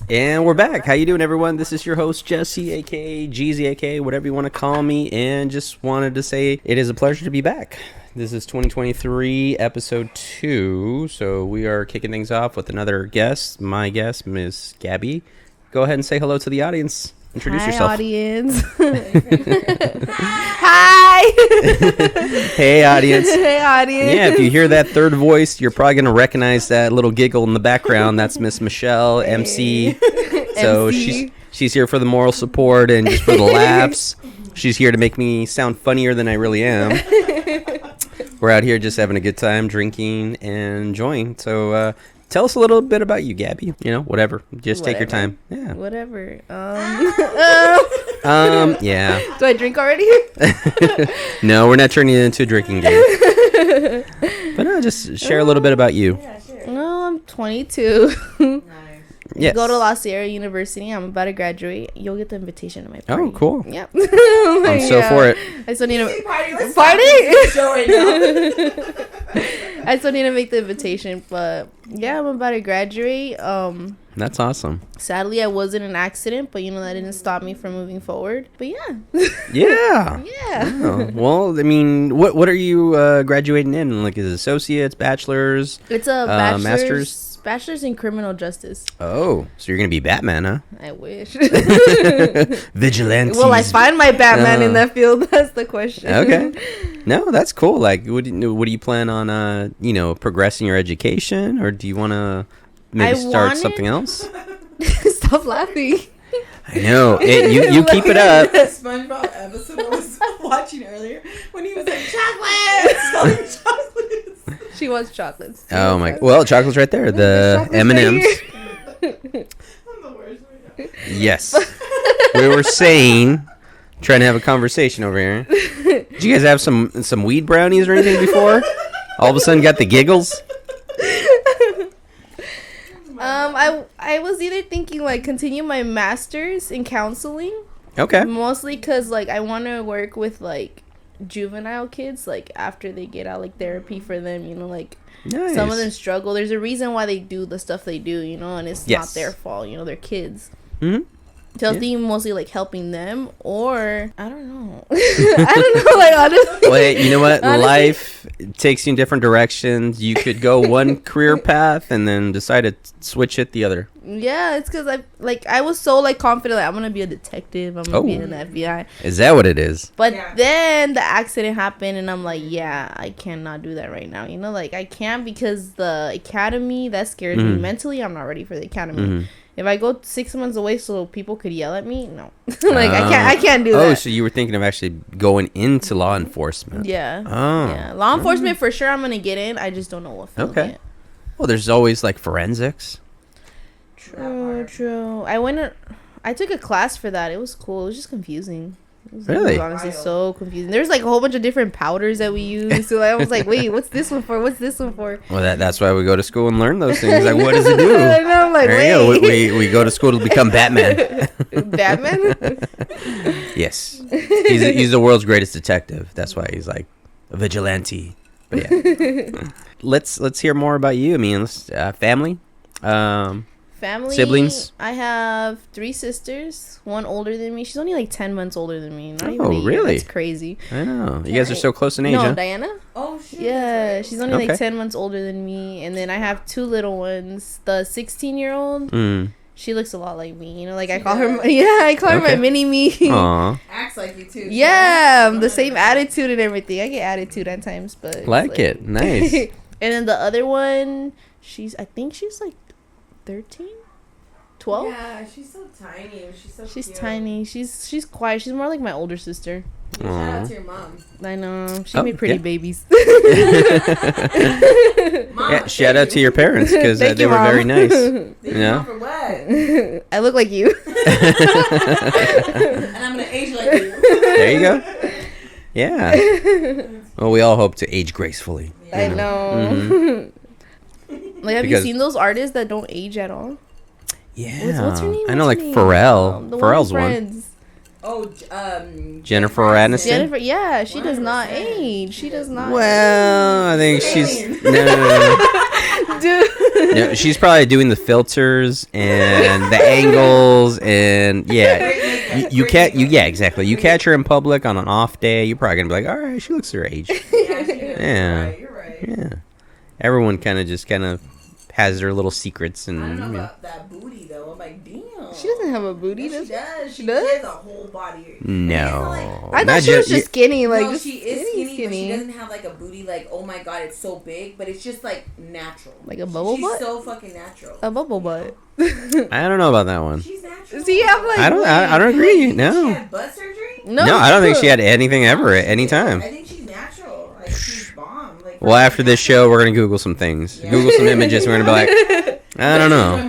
And we're back. How you doing, everyone? This is your host, Jesse, a.k.a. Jeezy, a.k.a. whatever you want to call me. And just wanted to say it is a pleasure to be back. This is 2023, episode 2. So we are kicking things off with another guest. My guest, Miss Gaby. Go ahead and say hello to the audience. Introduce yourself. Audience. Hi. Hey, audience. Hey, audience. Yeah, if you hear that third voice, you're probably going to recognize that little giggle in the background. That's Miss Michelle, hey. MC. So MC. she's here for the moral support and just for the laughs. She's here to make me sound funnier than I really am. We're out here just having a good time, drinking and enjoying. So tell us a little bit about you, Gaby. You know, whatever. Just take your time. Yeah. Whatever. Yeah. Do I drink already? No, we're not turning it into a drinking game. But no, just share a little bit about you. Yeah, sure. No, I'm 22. Nice. Yes. Go to La Sierra University. I'm about to graduate. You'll get the invitation to my party. Oh, cool. Yep. I'm so for it. I still need a party. Show right now. I still need to make the invitation, but yeah, I'm about to graduate. That's awesome. Sadly, I was in an accident, but that didn't stop me from moving forward. But yeah. Yeah. Yeah. Oh, well, I mean, what are you graduating in? Like, is it associates, bachelors? It's a master's. Bachelor's in criminal justice. Oh, so you're gonna be Batman, huh? I wish. Vigilante. Will I find my Batman in that field? That's the question. Okay. No, that's cool. Like, what do you plan on? Progressing your education, or do you want to maybe start something else? Stop laughing. I know. You keep it up. SpongeBob episode I was watching earlier when he was like chocolates. She wants chocolates. Oh my! Well, chocolate's right there. The M&Ms. I'm the worst right now. Yes. We were trying to have a conversation over here. Did you guys have some weed brownies or anything before? All of a sudden, got the giggles. I was either thinking like continue my master's in counseling. Okay. Mostly because like I want to work with like juvenile kids, like after they get out, like therapy for them, like nice. Some of them struggle. There's a reason why they do the stuff they do, and it's not their fault, they're kids. Mm-hmm. So I was thinking mostly like helping them, or I don't know. Like honestly. Well, you know what? Honestly, life takes you in different directions. You could go one career path and then decide to switch it the other. Yeah, it's because I was so like confident, like I'm gonna be a detective, I'm gonna be in the FBI. Is that what it is? But then the accident happened, and I'm like, yeah, I cannot do that right now. Like I can't, because the academy, that scares me mentally. I'm not ready for the academy. Mm-hmm. If I go 6 months away so people could yell at me, no. Like I can't do that. Oh, so you were thinking of actually going into law enforcement? Yeah. Oh. Yeah. Law enforcement for sure. I'm gonna get in. I just don't know what field yet. Well, there's always like forensics. True. I took a class for that. It was cool. It was just confusing. Really? It was honestly so confusing. There's like a whole bunch of different powders that we use. So I was like, wait, what's this one for? What's this one for? Well, that's why we go to school and learn those things. Like, what does it do? I know, I'm like, there you go. We go to school to become Batman. Batman? Yes. He's the world's greatest detective. That's why he's like a vigilante. But yeah. Let's hear more about you. I mean, family. Family, siblings. I have 3 sisters. One older than me. She's only like 10 months older than me. Not even a year. Really? That's crazy. I know. You guys are so close in age. No, huh? Diana. Oh shit. Yeah, she's only like 10 months older than me. And then I have 2 little ones. The 16-year-old. She looks a lot like me. Like I call her my mini me. Aww. Acts like you too. Yeah, the same attitude and everything. I get attitude at times, but like it. Nice. And then the other one, I think she's like 13, 12. Yeah, she's so tiny. She's cute. Tiny. She's quiet. She's more like my older sister. Shout out to your mom. I know. She made pretty babies. Mom, shout out to your parents, because they were very nice. Yeah. For what? I look like you. And I'm gonna age like you. There you go. Yeah. Well, we all hope to age gracefully. I know. Mm-hmm. Like, have you seen those artists that don't age at all? Yeah. What's her name? I know, like Pharrell. Pharrell's one. Oh, Jennifer Aniston. Jennifer, yeah, she does not age. She does not. Well, I think she's no. Dude. No, she's probably doing the filters and the angles and you can't exactly. You catch her in public on an off day, you're probably gonna be like, all right, she looks her age. Yeah, you're right. Yeah. Everyone kind of has their little secrets and. I don't know about that booty though. I'm like, damn. She doesn't have a booty. Yes, she does. She does? She has a whole body. No. I thought she was just skinny. Like, no, just she is skinny, but she skinny. doesn't have like a booty. Like, oh my god, it's so big, but it's just like natural. Like a bubble butt. She's so fucking natural. A bubble butt. I don't know about that one. She's natural. Does he have like? I don't agree. No. She had butt surgery? No, I don't think she had anything ever at any time. I think she's natural. Like she's bomb. Like, Well, after this show, we're gonna Google some things. Yeah. Google some images. We're gonna be like, I don't know.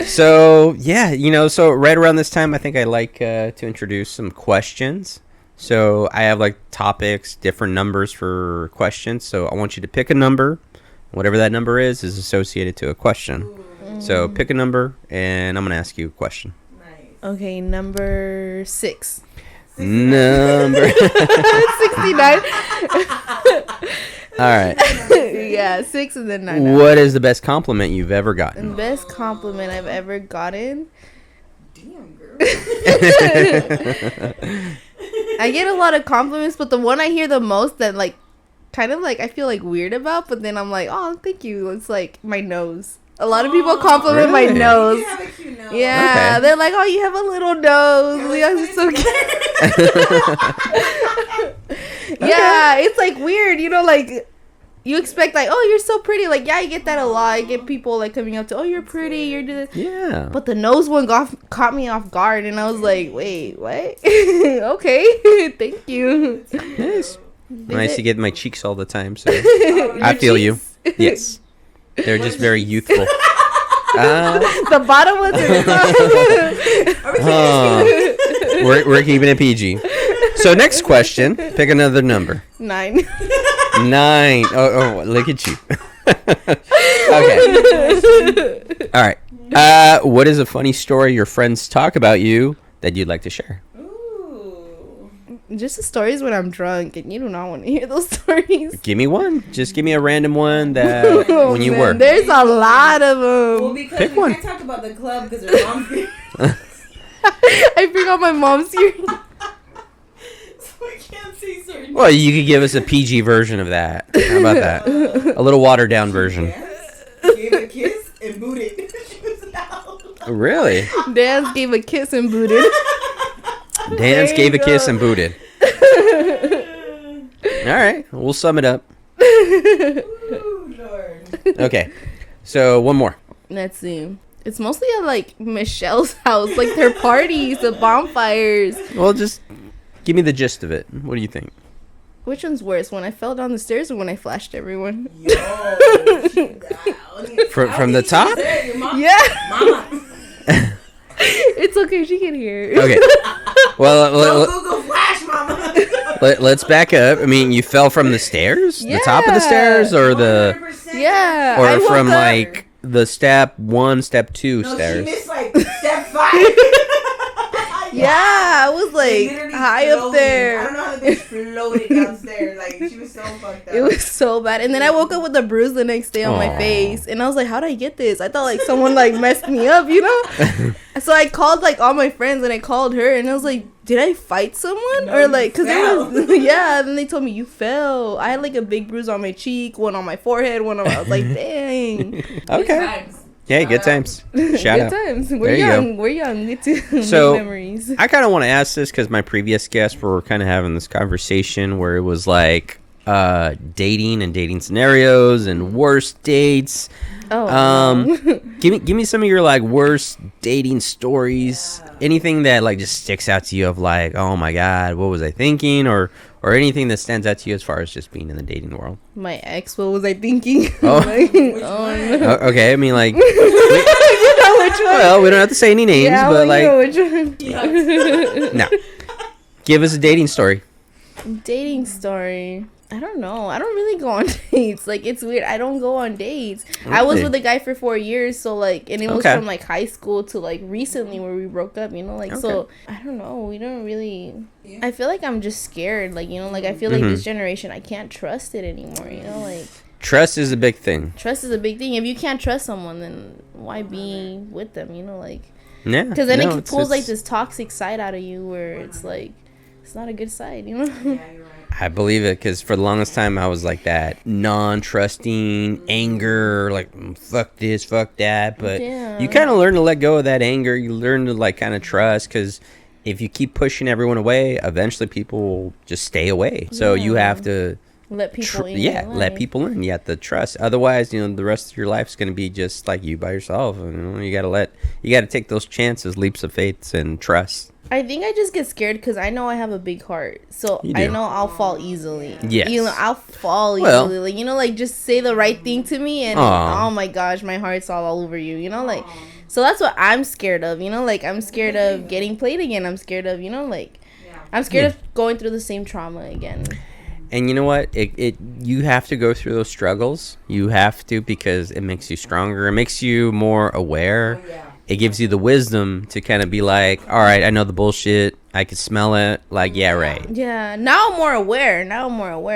So yeah, so right around this time, I think I like to introduce some questions. So I have like topics, different numbers for questions. So I want you to pick a number. Whatever that number is associated to a question. Ooh. So pick a number, and I'm gonna ask you a question. Nice. Okay, number 6. Number 69. All right. Yeah, 6 and then 9. What is the best compliment you've ever gotten? The best compliment I've ever gotten. Damn, girl. I get a lot of compliments, but the one I hear the most that like kind of like I feel like weird about, but then I'm like, oh, thank you. It's like my nose. A lot of people compliment my Really? nose. You have a cute nose. Yeah, Okay. they're like, oh, you have a little nose. Yeah, Yeah, it's so cute. Yeah, it's like weird, like you expect like, oh, you're so pretty. Like, yeah, I get that a lot. I get people like coming up to, oh, you're pretty. You're doing. Yeah. But the nose one caught me off guard, and I was like, wait, what? Okay, thank you. Nice. Nice to it- get my cheeks all the time. So I feel you. Yes. They're just very youthful. The bottom ones are We're keeping it PG. So next question. Pick another number. 9. 9. Oh, look at you. Okay. All right. What is a funny story your friends talk about you that you'd like to share? Ooh. Just the stories when I'm drunk, and you do not want to hear those stories. Give me one. Just give me a random one that when you Man, were. There's a lot of Well, them. because Pick we one. can't talk about the club because her mom's here. I bring out my mom's here. So we can't see certain. Well, you could give us a PG version of that. How about that? A little watered down version. Yes. Gave a kiss and booted. She was out. Really? Dance gave a kiss and booted. Dance There gave a you kiss go. and booted. All right, we'll sum it up. Ooh, Lord. Okay, so one more. Let's see. It's mostly at like Michelle's house, like their parties, the bonfires. Well, just give me the gist of it. What do you think? Which one's worse, when I fell down the stairs or when I flashed everyone? Yo. From the top? Yeah. Mama. It's okay, she can hear. Okay. Well, Don't Google Flash, Mama. let's back up. I mean, you fell from the stairs, the top of the stairs, or the, 100%. Yeah. I or woke from up. like the step 1, step 2 No, stairs. she missed like step 5. Yeah, I was like Literally high up floated. I there. don't know how the bitch floated downstairs. Like she was so fucked up. It was so bad. And then I woke up with a bruise the next day on my Aw. face. And I was like, how did I get this? I thought like someone like messed me up, So I called like all my friends and I called her and I was like, did I fight someone? No, or you like, cause fell. it was, yeah. And then they told me you fell. I had like a big bruise on my cheek, one on my forehead, one on I was like, dang. Good Okay. times. Hey, good times. Shout out. Good times. We're There you young. We're young. We too. So- Make memories. I kind of want to ask this because my previous guests were kind of having this conversation where it was like dating and dating scenarios and worst dates. Oh. Give me some of your like worst dating stories. Anything that like just sticks out to you of like, oh my god, what was I thinking, or anything that stands out to you as far as just being in the dating world. My ex. What was I thinking? Oh. Like, Which oh one? no. Okay, I mean like, You know which one? well, we don't have to say any names, Yeah, but well, you know like, which one. no. Give us a dating story. Dating story. I don't know. I don't really go on dates. Like, it's weird. I don't go on dates. I was Really? with a guy for 4 years, so like, and it was Okay. from like high school to like recently where we broke up. Like, so I don't know. We don't really. Yeah. I feel like I'm just scared. Like, like I feel like this generation, I can't trust it anymore. Like. Trust is a big thing. Trust is a big thing. If you can't trust someone, then why be with them? You know, like. Yeah. Because then it pulls like this toxic side out of you, where it's like it's not a good side. You know. Yeah, you're right. I believe it, because for the longest time I was like that non-trusting anger, like fuck this, fuck that. But you kind of learn to let go of that anger. You learn to like kind of trust, because if you keep pushing everyone away, eventually people will just stay away. So you have to let people in. Let people in. You have to trust. Otherwise, you know, the rest of your life is going to be just like you by yourself. You know, you got to take those chances, leaps of faith, and trust. I think I just get scared because I know I have a big heart. So I know I'll fall easily. Yes. You know, I'll fall easily. Like, you know, like just say the right thing to me and oh my gosh, my heart's all over you. You know, like, so that's what I'm scared of. You know, like I'm scared of getting played again. I'm scared of, you know, like I'm scared of going through the same trauma again. And you know what? You have to go through those struggles. You have to, because it makes you stronger. It makes you more aware. Oh, yeah. It gives you the wisdom to kind of be like, all right, I know the bullshit. I can smell it. Like, yeah, right. Yeah. Now I'm more aware.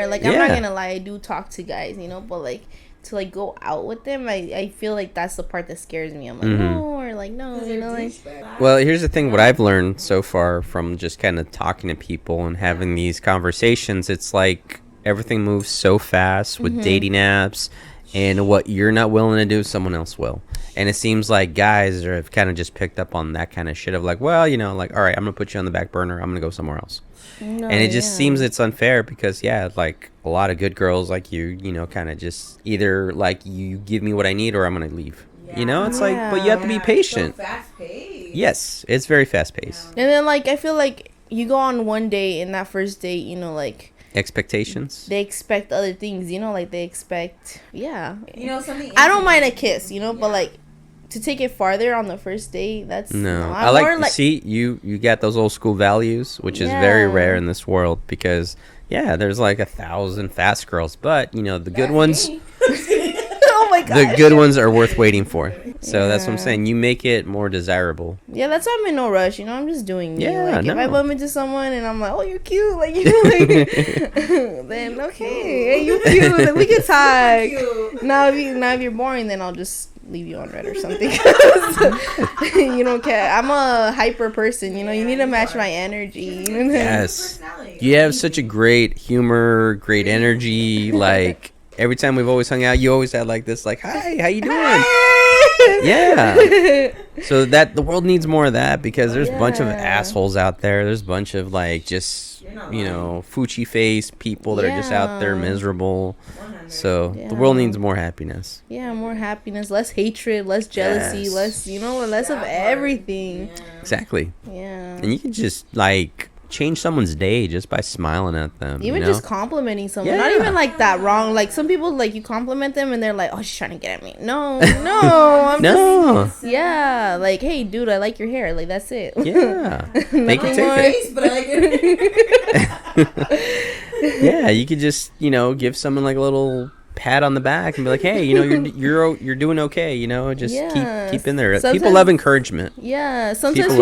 Like, I'm not going to lie. I do talk to guys, you know, but like to like go out with them, I feel like that's the part that scares me. I'm like, no, or like, no, you know, like. Well, here's the thing. What I've learned so far from just kind of talking to people and having these conversations, it's like everything moves so fast with dating apps. And what you're not willing to do, someone else will. And it seems like guys have kind of just picked up on that kind of shit of like, well, you know, like, all right, I'm going to put you on the back burner. I'm going to go somewhere else. No, and it just seems it's unfair because, like a lot of good girls like you know, kind of just either like you give me what I need or I'm going to leave. Yeah. You know, it's like, but you have to be patient. So fast paced. Yes, it's very fast paced. And then like, I feel like you go on one date and that first date, you know, like. Expectations. They expect other things, you know, like they expect, You know, something. I don't mind a kiss, you know, but like to take it farther on the first date, that's no. I like see you got those old school values, which is very rare in this world because there's like 1,000 fast girls, but you know the good ones. Oh my god. The good ones are worth waiting for. So that's what I'm saying. You make it more desirable. Yeah, that's why I'm in no rush. You know, I'm just doing me. Like, if I bump into someone and I'm like, oh, you're cute. Like, you know, like, then, okay. Hey, you cute. Then we can talk. Now, if you're boring, then I'll just leave you on red or something. You don't care. I'm a hyper person. You know, you need to match my energy. Yes. You have such a great humor, great energy. Like, every time we've always hung out, you always had like this, like, hi, how you doing? Yeah. So that the world needs more of that because there's a bunch of assholes out there. There's a bunch of like just, you know, fuchi face people that are just out there miserable. So the world needs more happiness. Yeah, more happiness, less hatred, less jealousy, less, you know, less of everything. Exactly. Yeah. And you can just like change someone's day just by smiling at them. Even just complimenting someone. Not even like that wrong. Like some people, like you compliment them and they're like, oh, she's trying to get at me. No. Just, like, hey dude, I like your hair. Like that's it. Yeah. Make it face, but I like it. Yeah, you could just, you know, give someone like a little pat on the back and be like, hey, you know, you're doing okay, you know, just keep in there. Sometimes, people love encouragement. Yeah, sometimes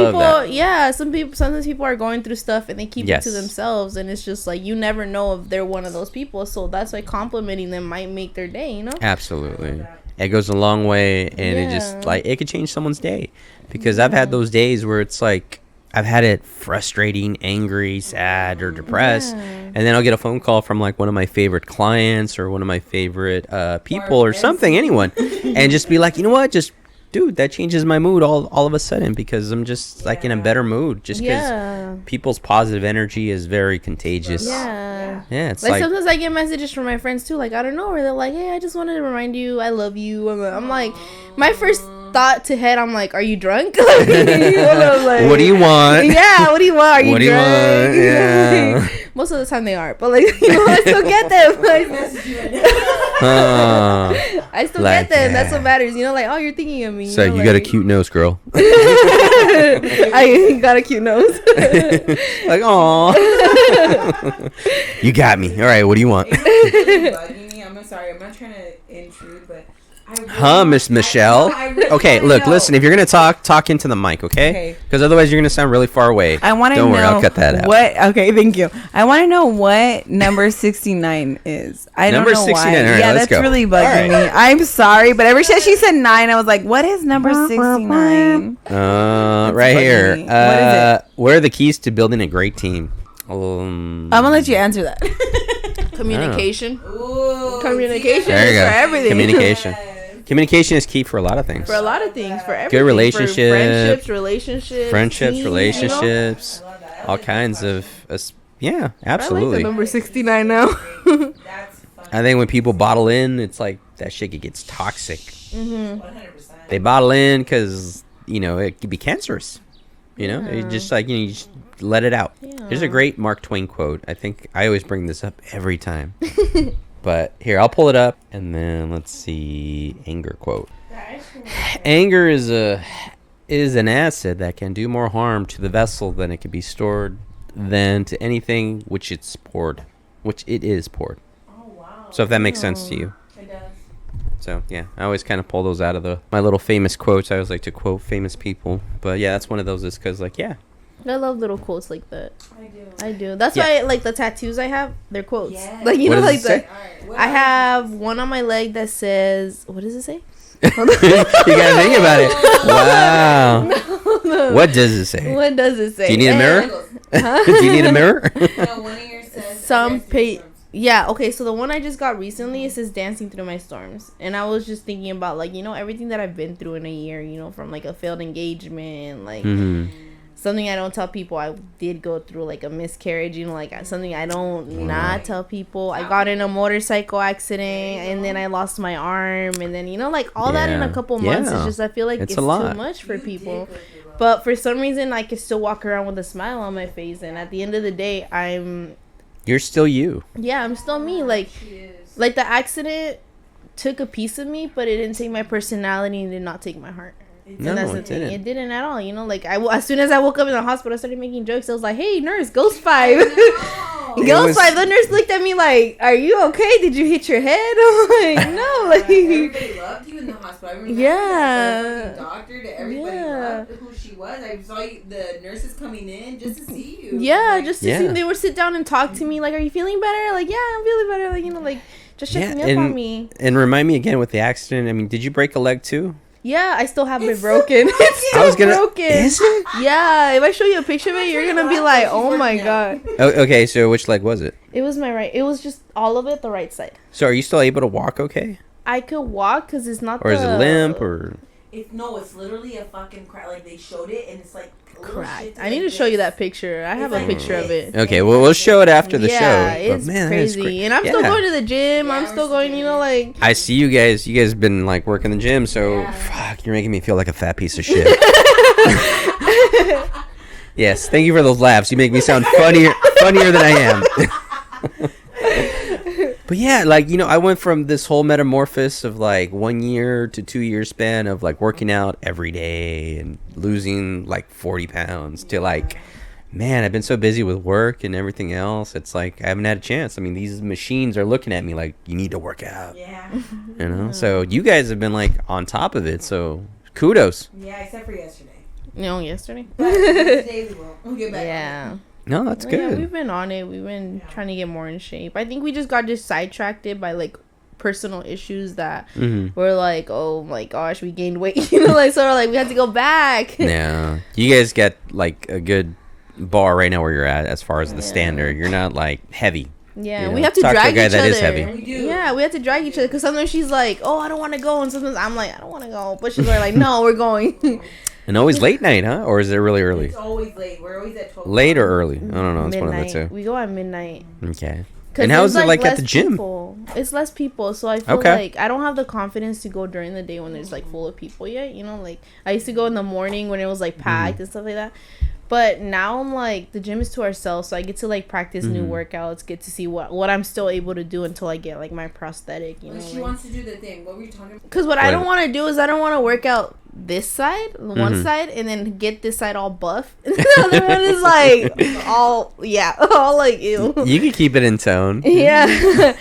sometimes people are going through stuff and they keep it to themselves, and it's just like you never know if they're one of those people, so that's why complimenting them might make their day, you know. Absolutely. It goes a long way, and it just like it could change someone's day, because I've had those days where it's like I've had it frustrating, angry, sad, or depressed. And then I'll get a phone call from like one of my favorite clients or one of my favorite people or something, anyone. And just be like, you know what? Just, dude, that changes my mood all of a sudden because I'm just like in a better mood. Just because people's positive energy is very contagious. Yeah, it's like sometimes I get messages from my friends too, like I don't know, where they're like, hey, I just wanted to remind you I love you. I'm like, my first thought to head, I'm like, are you drunk? Like, what do you want? Yeah, what do you want? Are you what drunk? Do you want? Yeah. Most of the time they aren't, but like, you know, I still get them. Like, I still get them. That's what matters. You know, like, oh, you're thinking of me. So you got a cute nose, girl. I got a cute nose. Like, aw. You got me. All right, what do you want? I'm sorry, I'm not trying to intrude, but Miss Michelle. Okay, look, listen. If you're gonna talk into the mic, okay? Because otherwise, you're gonna sound really far away. I want to know. Don't worry, I'll cut that out. What? Okay, thank you. I want to know what number 69 is. I Number don't know 69. why. All right, yeah, let's that's go. really bugging me. I'm sorry, but ever since she said 9, I was like, "What is number 69?" Right here. me. What is it? What are the keys to building a great team? I'm gonna let you answer that. Communication. Ooh, Communication There you is go. for everything. Communication. Communication is key for a lot of things. For a lot of things. For everything. Good relationship. For relationships. Friendships, teams, relationships, all kinds of. Yeah, absolutely. I like the number 69 now. I think when people bottle in, it's like that shit gets toxic. 100%. They bottle in because it could be cancerous. It's just like you just let it out. Yeah. There's a great Mark Twain quote. I think I always bring this up every time. But here, I'll pull it up, and then let's see. Anger quote. Anger is an acid that can do more harm to the vessel than it can be stored than to anything which it is poured. Oh wow. So if that makes sense to you. It does. So yeah, I always kind of pull those out of my little famous quotes. I always like to quote famous people. But yeah, that's one of those is because I love little quotes like that. I do. That's why like the tattoos I have, they're quotes. Yeah. Like What does it say? I have one on my leg that says, what does it say? you gotta think about it. Wow. No. What does it say? What does it say? Do you need a mirror? Do you need a mirror? No, one of yours says Yeah, okay, so the one I just got recently, it says dancing through my storms. And I was just thinking about, like, everything that I've been through in a year, from, like, a failed engagement, like, something I don't tell people. I did go through, like, a miscarriage, like, something I don't not tell people. I got in a motorcycle accident, and then I lost my arm, and then, like, all that in a couple months. It's just, I feel like it's too much for people. But for some reason, I can still walk around with a smile on my face, and at the end of the day, You're still you. Yeah, I'm still me. Like the accident took a piece of me, but it didn't take my personality and did not take my heart. No, it didn't. It didn't at all. Like as soon as I woke up in the hospital, I started making jokes. I was like, "Hey, nurse, Ghost 5." Ghost 5. The nurse looked at me like, "Are you okay? Did you hit your head?" I'm like, "No." Like everybody loved you in the hospital. I remember yeah. the doctor to everybody loved who she was. I saw the nurses coming in just to see you. Yeah, just to see. They would sit down and talk to me like, "Are you feeling better?" Like, "Yeah, I'm feeling better." Like, like just checking up on me. And remind me again with the accident. I mean, did you break a leg too? Yeah, I still have it broken. It's still broken. Is it? Yeah, if I show you a picture of it, you're gonna be like, "Oh my god." Okay, so which leg was it? It was my right. It was just all of it, the right side. So are you still able to walk? Okay. I could walk because it's not. Or is it limp or? It's literally a fucking crack. Like they showed it, and it's like cracked. I need to show you that picture. I have a picture of it. Okay, well we'll show it after the show. Yeah, it's crazy. And I'm still going to the gym. Yeah, I'm still going. Like. I see you guys. You guys been like working the gym, so fuck, you're making me feel like a fat piece of shit. Yes, thank you for those laughs. You make me sound funnier than I am. But yeah, like, I went from this whole metamorphosis of like 1 year to 2 year span of like working out every day and losing like 40 pounds to like, man, I've been so busy with work and everything else. It's like I haven't had a chance. I mean, these machines are looking at me like, you need to work out. Yeah. So you guys have been like on top of it. So kudos. Yeah, except for yesterday. No, yesterday. But today we won't. We'll get back. Yeah. No, that's Yeah, good. we've been on it. We've been trying to get more in shape. I think we just got sidetracked by like personal issues that were like, oh my gosh, we gained weight. So we're like, we had to go back. Yeah, you guys got like a good bar right now where you're at as far as the standard. You're not like heavy. Yeah, we have to Talk drag to a guy each that other. is heavy. We do. Yeah, we have to drag each other because sometimes she's like, oh, I don't want to go, and sometimes I'm like, I don't want to go, but she's like, no, we're going. And always late night, huh? Or is it really early? It's always late. We're always at 12. Late or early? I don't know. It's one of the Midnight. two. We go at midnight. Okay. And how is it like at the gym? It's less people, so I feel like I don't have the confidence to go during the day when there's like full of people yet. Like I used to go in the morning when it was like packed and stuff like that. But now I'm like, the gym is to ourselves, so I get to like practice new workouts, get to see what I'm still able to do until I get like my prosthetic. She wants to do the thing. What were you talking about? Because what I don't want to do is I don't want to work out this side, one side, and then get this side all buff. And the other one is like all like ew. You can keep it in tone. Yeah.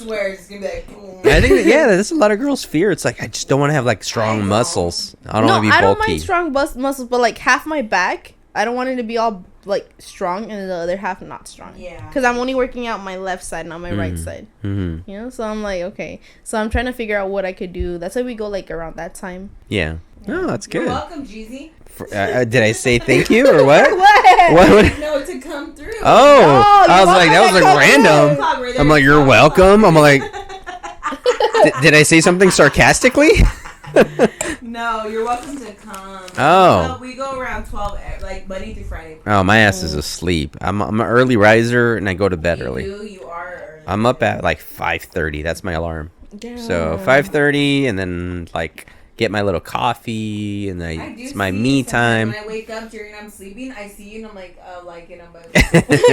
swear it's gonna be like. Boom. I think that's a lot of girls' fear. It's like I just don't want to have like strong muscles. I don't want to be bulky. I don't mind strong muscles, but like half my back, I don't want it to be all like strong and the other half not strong. Yeah. Because I'm only working out my left side, not my right side. Mm-hmm. You know, so I'm like, okay. So I'm trying to figure out what I could do. That's why we go like around that time. Yeah. Oh, that's good. You're welcome, Jeezy. Did I say thank you or what? What? No, to come through. Oh, I was like, that was like random. I'm like, you're welcome. I'm like, did I say something sarcastically? No, you're welcome to come. Oh. We go around 12, like Monday through Friday. Oh, my ass is asleep. I'm an early riser and I go to bed early. You are early. I'm up at like 5:30. That's my alarm. Damn. So 5:30 and then like get my little coffee and it's my me time. When I wake up during I'm sleeping, I see you and I'm like, and I'm like,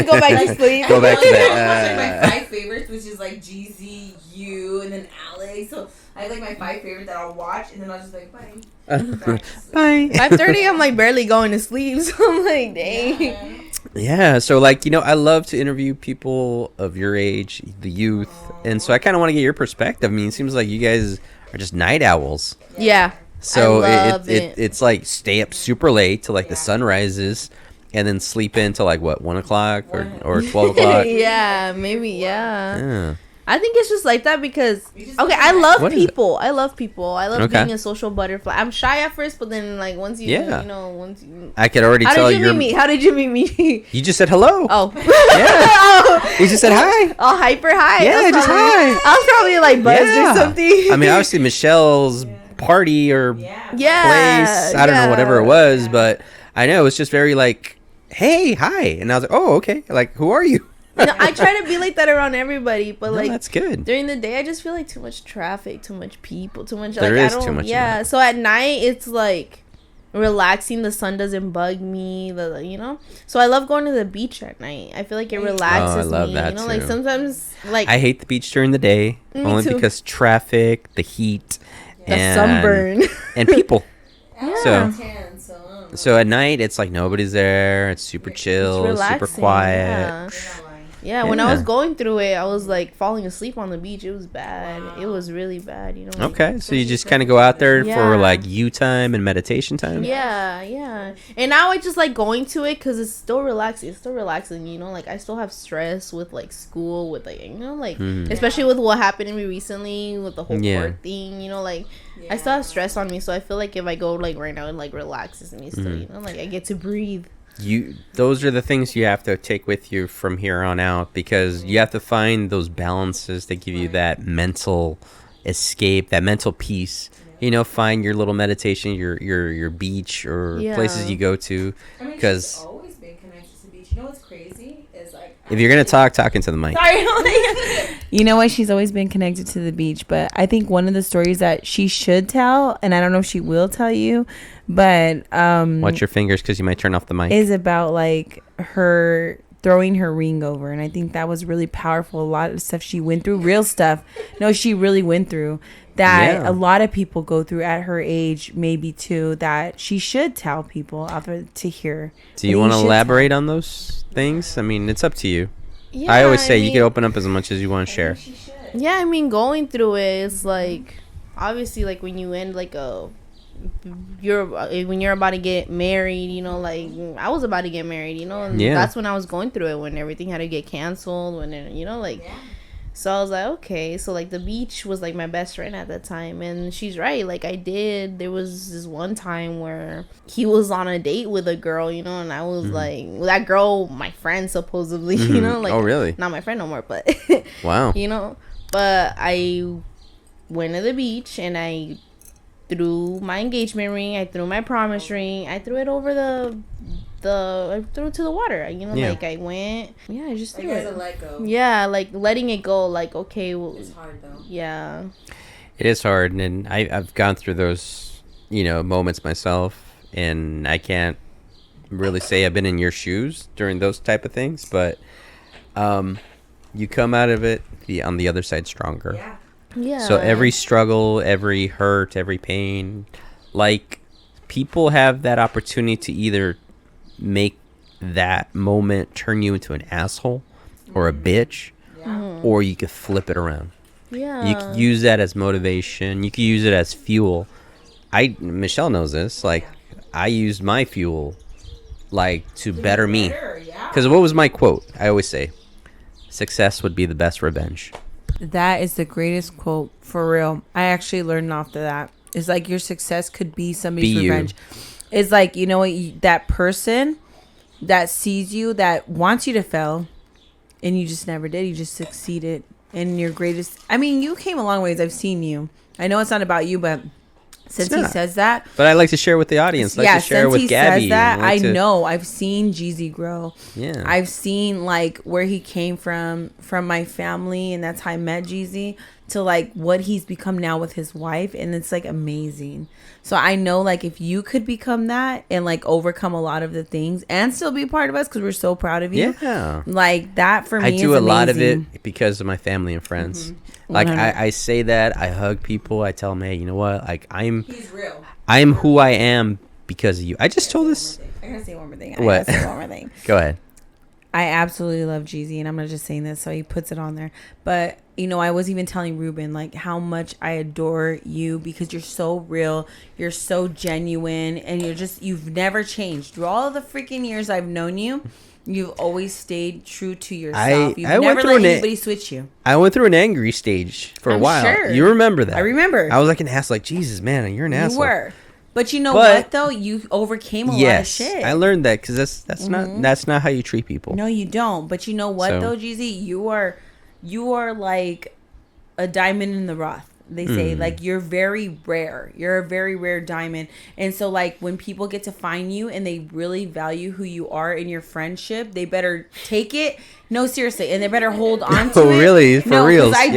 go back to sleep. Go back to that. My 5 favorites, which is like Jeezy, you, and then Alex. So I have like my 5 favorites that I'll watch, and then I'll just like, bye. Bye. 5:30, I'm like barely going to sleep, so I'm like, dang. Yeah, so like, I love to interview people of your age, the youth, and so I kind of want to get your perspective. I mean, it seems like you guys are just night owls. Yeah. So I love it. it's like stay up super late till like the sun rises, and then sleep in till like what 1 o'clock or 12 o'clock. Yeah, maybe. Yeah. I think it's just like that because I love people. I love being a social butterfly. I'm shy at first, but then like once you I could already tell you. How did you meet me? You just said hello. Oh. Yeah. You just said hi. Oh, hyper hi. Yeah, just hi. I was probably like buzzed or something. I mean, obviously Michelle's party or place. I don't know, whatever it was, but I know it's just very like, hey, hi, and I was like, oh, okay. Like, who are you? I try to be like that around everybody, but like that's good. During the day, I just feel like too much traffic, too much people, too much. There is too much. Yeah, so at night it's like relaxing. The sun doesn't bug me. So I love going to the beach at night. I feel like it relaxes I love me. that too. Like sometimes, like I hate the beach during the day only too. because traffic, the heat, the sunburn, and people. Yeah. So at night it's like nobody's there. It's super chill, super quiet. Yeah, when I was going through it, I was like falling asleep on the beach. It was bad. It was really bad, Like, okay, so you just kind of go out there for like you time and meditation time. Yeah. And now I just like going to it because it's still relaxing. Like I still have stress with like school, with like especially with what happened to me recently with the whole court thing. I still have stress on me, so I feel like if I go like right now, it like relaxes me still. Like I get to breathe. Those are the things you have to take with you from here on out, because you have to find those balances that give you that mental escape, that mental peace. Find your little meditation, your beach or places you go to, because she's always been connected to the beach. What's crazy is like, if you're gonna talk into the mic. Sorry. You know what? She's always been connected to the beach, but I think one of the stories that she should tell, and I don't know if she will tell you, but watch your fingers because you might turn off the mic. Is about like her throwing her ring over, and I think that was really powerful. A lot of stuff she went through, real stuff. No, she really went through that. A lot of people go through at her age, maybe too. That she should tell people out there to hear. Do you want to elaborate on those things? I mean, it's up to you. Yeah, I always say you can open up as much as you want to share. Yeah, I mean, going through it is like obviously like when you end like when you're about to get married, like I was about to get married, and that's when I was going through it, when everything had to get canceled, so I was like, okay, so like the beach was like my best friend at that time, and she's right, like there was this one time where he was on a date with a girl, and I was like, that girl, my friend supposedly, like, oh really, not my friend no more, but wow, but I went to the beach and I threw my engagement ring, I threw my promise ring, I threw it over I threw it to the water, like I went, I just threw it. Let go. Yeah, like letting it go, like, okay, well, it's hard though. Yeah, it is hard, and I've gone through those moments myself, and I can't really say I've been in your shoes during those type of things, but you come out of it on the other side stronger. Yeah. So every struggle, every hurt, every pain, like people have that opportunity to either make that moment turn you into an asshole or a bitch, or you could flip it around. Yeah. You could use that as motivation. You could use it as fuel. Michelle knows this. Like, I used my fuel, like, to better me. Because what was my quote? I always say, success would be the best revenge. That is the greatest quote, for real. I actually learned off of that. It's like your success could be somebody's revenge. It's like, you know what, that person that sees you, that wants you to fail, and you just never did. You just succeeded in your greatest. I mean, you came a long ways. I've seen you. I know it's not about you, but since he says that. But I like to share with the audience. Yeah, to share since with he Gabby. says that, I know. I've seen Jeezy grow. Yeah. I've seen, like, where he came from my family, and that's how I met Jeezy, to, like, what he's become now with his wife, and it's, like, amazing. So I know, like, if you could become that and, like, overcome a lot of the things and still be part of us because we're so proud of you. Yeah. Like, that for me is do a amazing. lot of it because of my family and friends. Mm-hmm. Like, I say that. I hug people. I tell them, hey, you know what? Like, He's real. I'm who I am because of you. I just told this. I gotta say one more thing. What? Go ahead. I absolutely love Jeezy, and I'm not just saying this so he puts it on there. But, you know, I was even telling Ruben, like, how much I adore you because you're so real, you're so genuine, and you've never changed. Through all of the freaking years I've known you, you've always stayed true to yourself. You've never let anybody switch you. I went through an angry stage for a while. Sure. You remember that? I remember. I was like an ass, like, Jesus, man, you're an asshole. You were. But you know what, though? You overcame a lot of shit. I learned that because that's not how you treat people. No, you don't. But you know what, though, Jeezy? You are like a diamond in the rough. They say, like, you're very rare. You're a very rare diamond. And so, like, when people get to find you and they really value who you are in your friendship, they better take it. No, seriously. And they better hold on to it. Oh, really? For reals? I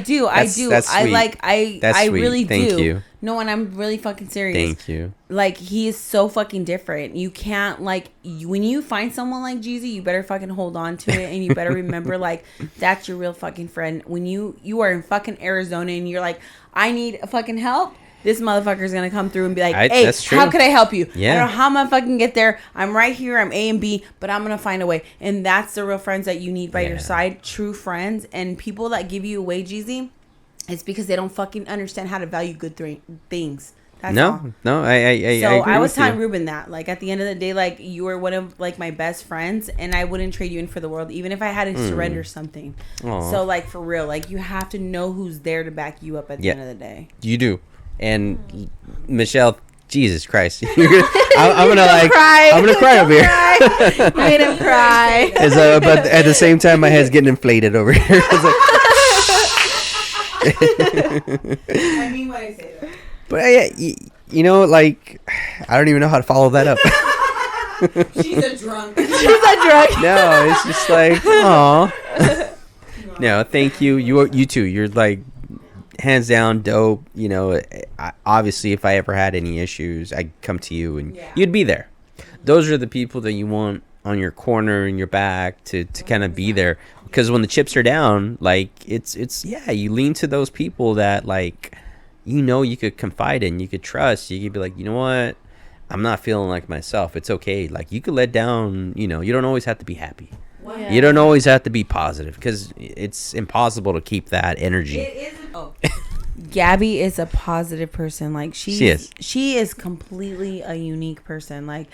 do. That's sweet. I sweet. really Thank do. you. No, and I'm really fucking serious. Thank you. Like, he is so fucking different. You can't, like, when you find someone like Jeezy, you better fucking hold on to it, and you better remember, like, that's your real fucking friend. When you are in fucking Arizona and you're like, I need a fucking help, this motherfucker's gonna come through and be like, hey, how could I help you? Yeah. I don't know how I'm gonna fucking get there. I'm right here. I'm A and B, but I'm gonna find a way. And that's the real friends that you need by your side. True friends. And people that give you away, Jeezy, it's because they don't fucking understand how to value good things. That's all. No, I agree. I was telling you. Ruben that, like, at the end of the day, like, you were one of, like, my best friends, and I wouldn't trade you in for the world, even if I had to surrender something. Aww. So, like, for real, like, you have to know who's there to back you up at the end of the day. You do. And Michelle, Jesus Christ, I'm gonna cry over here. You made him cry. But at the same time, my head's getting inflated over here. I mean what I say though. But you know, like, I don't even know how to follow that up. She's a drunk. No, it's just like, aw. No, thank you. You too. You're like, hands down, dope. You know, obviously, if I ever had any issues, I'd come to you and you'd be there. Those are the people that you want on your corner and your back to kind of be there. Because when the chips are down, like, it's you lean to those people that, like, you know, you could confide in, you could trust. You could be like, you know what? I'm not feeling like myself. It's okay. Like, you could let down, you know, you don't always have to be happy. Yeah. You don't always have to be positive because it's impossible to keep that energy. It is. Oh. Gabby is a positive person. Like, she is completely a unique person. Like,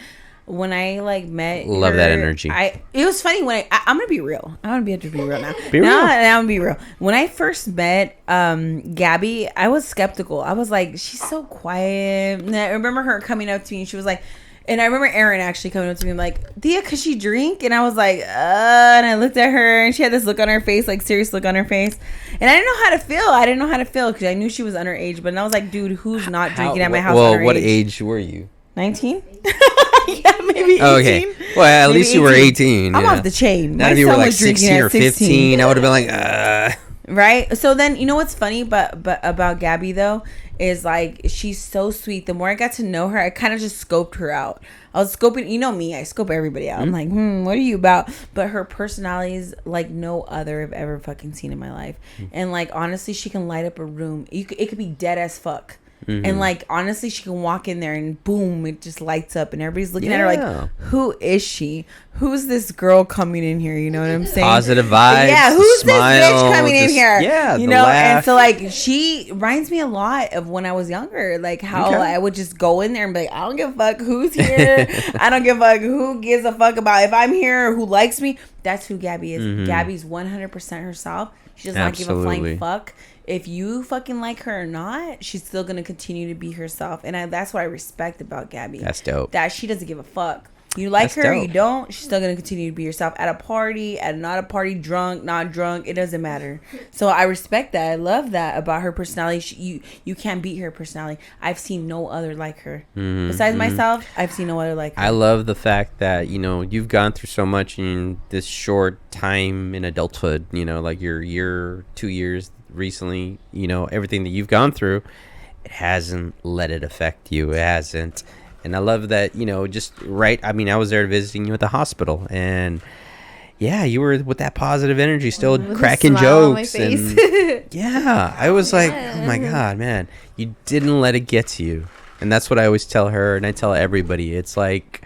when I, like, met love her, that energy. It was funny when I'm gonna be real. I'm gonna be real now. Be real. Now I'm gonna be real. When I first met Gabby, I was skeptical. I was like, she's so quiet. And I remember her coming up to me and she was like, and I remember Erin actually coming up to me and like, Thea, could she drink? And I was like, and I looked at her and she had this look on her face, like, serious look on her face. And I didn't know how to feel because I knew she was underage. But I was like, dude, who's not drinking at my house? Well, what age were you? 19? Yeah, maybe 18. Okay. Well, at least you were 18. I'm off the chain. Not if you were like 16 or 15. I would have been like, Right? So then, you know what's funny but about Gabby, though, is, like, she's so sweet. The more I got to know her, I kind of just scoped her out. I was scoping, you know me, I scope everybody out. I'm like, what are you about? But her personality is like no other I've ever fucking seen in my life. And, like, honestly, she can light up a room. It could be dead as fuck. And like honestly, she can walk in there and boom, it just lights up, and everybody's looking at her like, who is she? Who's this girl coming in here? You know what I'm saying? Positive vibes. Yeah, who's smile, this bitch coming in here? Yeah, you know. And so like she reminds me a lot of when I was younger, like how I would just go in there and be like, I don't give a fuck who's here. I don't give a fuck who gives a fuck about if I'm here or who likes me. That's who Gabby is. Gabby's 100% herself. She does not give a flying fuck if you fucking like her or not. She's still gonna continue to be herself, and that's what I respect about Gabby. That's dope. That she doesn't give a fuck. You like her, you don't. She's still gonna continue to be herself at a party, at not a party, drunk, not drunk. It doesn't matter. So I respect that. I love that about her personality. You can't beat her personality. I've seen no other like her besides myself. I've seen no other like her. I love the fact that you've gone through so much in this short time in adulthood. Like your year, 2 years recently. Everything that you've gone through, it hasn't let it affect you. It hasn't. And I love that, just right. I mean, I was there visiting you at the hospital, and yeah, you were with that positive energy, still cracking jokes. And yeah, I was like, oh my God, man, you didn't let it get to you. And that's what I always tell her, and I tell everybody. It's like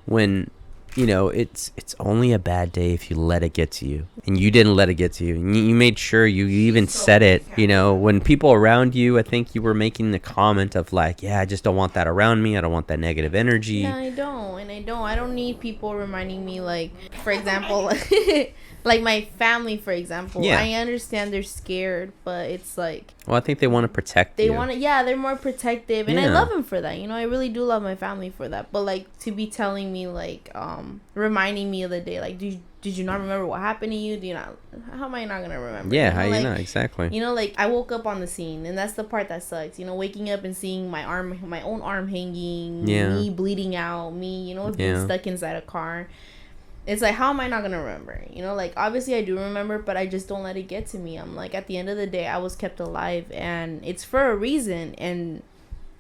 when, it's only a bad day if you let it get to you. And you didn't let it get to you. And you made sure you even said it, when people around you, I think you were making the comment of like, yeah, I just don't want that around me. I don't want that negative energy. Yeah, I don't. And I don't need people reminding me, like, for example, like my family, for example. Yeah. I understand they're scared, but it's like, well, I think they want to protect you. They're more protective, and I love them for that. I really do love my family for that. But like to be telling me like, reminding me of the day, like, did you not remember what happened to you? Do you not? How am I not gonna remember? Yeah, how you know exactly? Like I woke up on the scene, and that's the part that sucks. Waking up and seeing my own arm hanging, me bleeding out, me, being stuck inside a car. It's like, how am I not gonna remember? Like obviously I do remember, but I just don't let it get to me. I'm like, at the end of the day, I was kept alive, and it's for a reason. And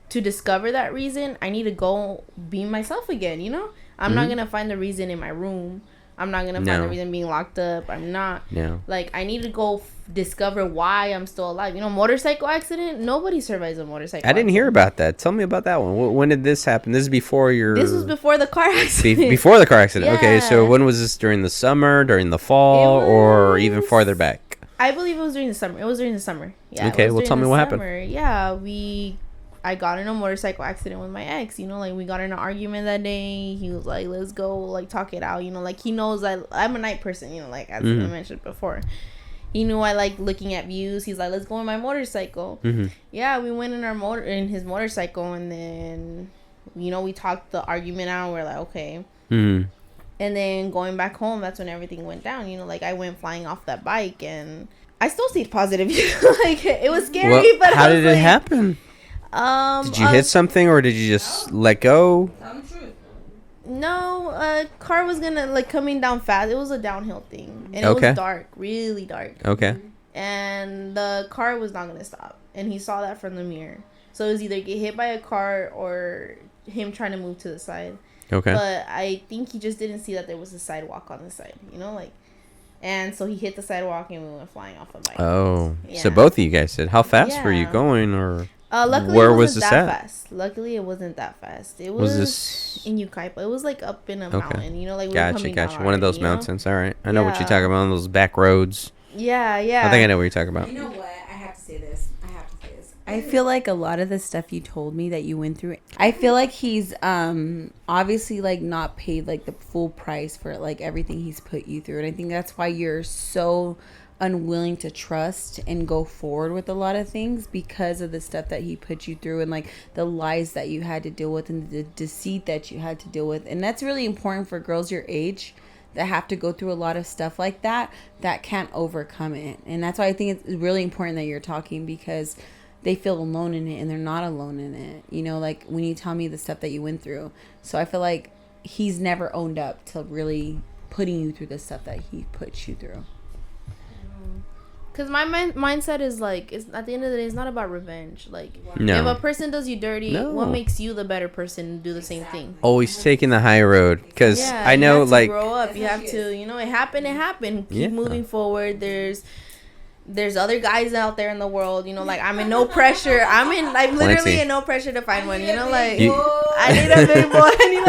to discover that reason, I need to go be myself again. I'm not gonna find the reason in my room. I'm not gonna find the reason being locked up. I'm not. No. Like, I need to go discover why I'm still alive. Motorcycle accident. Nobody survives a motorcycle. I didn't hear about that. Tell me about that one. When did this happen? This is before your. This was before the car accident. Before the car accident. Yeah. Okay, so when was this? During the summer, during the fall, or even farther back? I believe it was during the summer. It was during the summer. Yeah. Okay. Well, tell me what happened. Yeah, I got in a motorcycle accident with my ex. Like, we got in an argument that day. He was like, let's go, like, talk it out. Like, he knows I'm a night person, like, as I mentioned before. He knew I like looking at views. He's like, let's go on my motorcycle. Yeah, we went in his motorcycle, and then, we talked the argument out. We're like, okay. And then going back home, that's when everything went down. Like, I went flying off that bike, and I still see positive. Like, it was scary, but how did it happen? Did you hit something, or did you just let go? No, car was coming down fast. It was a downhill thing, and it was dark, really dark. Okay. And the car was not gonna stop, and he saw that from the mirror. So it was either get hit by a car or him trying to move to the side. Okay. But I think he just didn't see that there was a sidewalk on the side. And so he hit the sidewalk, and we went flying off a bike. Oh, yeah. So both of you guys did. How fast were you going, or? Luckily, where was this that fast? Luckily, it wasn't that fast. It was this in Yucaipa. It was like up in a mountain. Like we were coming down one of those mountains. All right, I know what you're talking about. Those back roads. Yeah. I think I know what you're talking about. You know what? I have to say this. I feel like a lot of the stuff you told me that you went through, I feel like he's obviously like not paid like the full price for like everything he's put you through, and I think that's why you're so unwilling to trust and go forward with a lot of things, because of the stuff that he put you through, and like the lies that you had to deal with, and the deceit that you had to deal with. And that's really important for girls your age that have to go through a lot of stuff like that can't overcome it. And that's why I think it's really important that you're talking, because they feel alone in it, and they're not alone in it. Like when you tell me the stuff that you went through. So I feel like he's never owned up to really putting you through the stuff that he puts you through. Because my mindset is like, it's at the end of the day, it's not about revenge. Like, if a person does you dirty, what makes you the better person to do the same thing? Always taking the high road. Because I know, you have to grow up. You have to, it happened. Keep moving forward. There's there's other guys out there in the world, you know, like I'm in no pressure. I'm literally Plenty. in no pressure to find one, you know, like You- I need a big boy. I need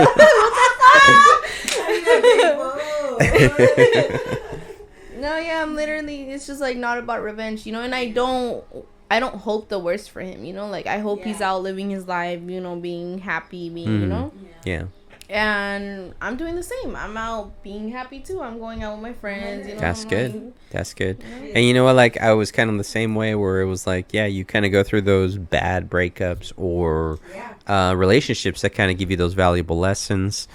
a No, yeah, I'm literally, it's just like not about revenge, you know, and I don't hope the worst for him, you know, like I hope he's out living his life, you know, being happy, being, you know. Yeah. And I'm doing the same. I'm out being happy too. I'm going out with my friends. You know, That's I'm good. like, That's good. And you know what? Like, I was kind of the same way where it was like, yeah, you kind of go through those bad breakups or relationships that kind of give you those valuable lessons.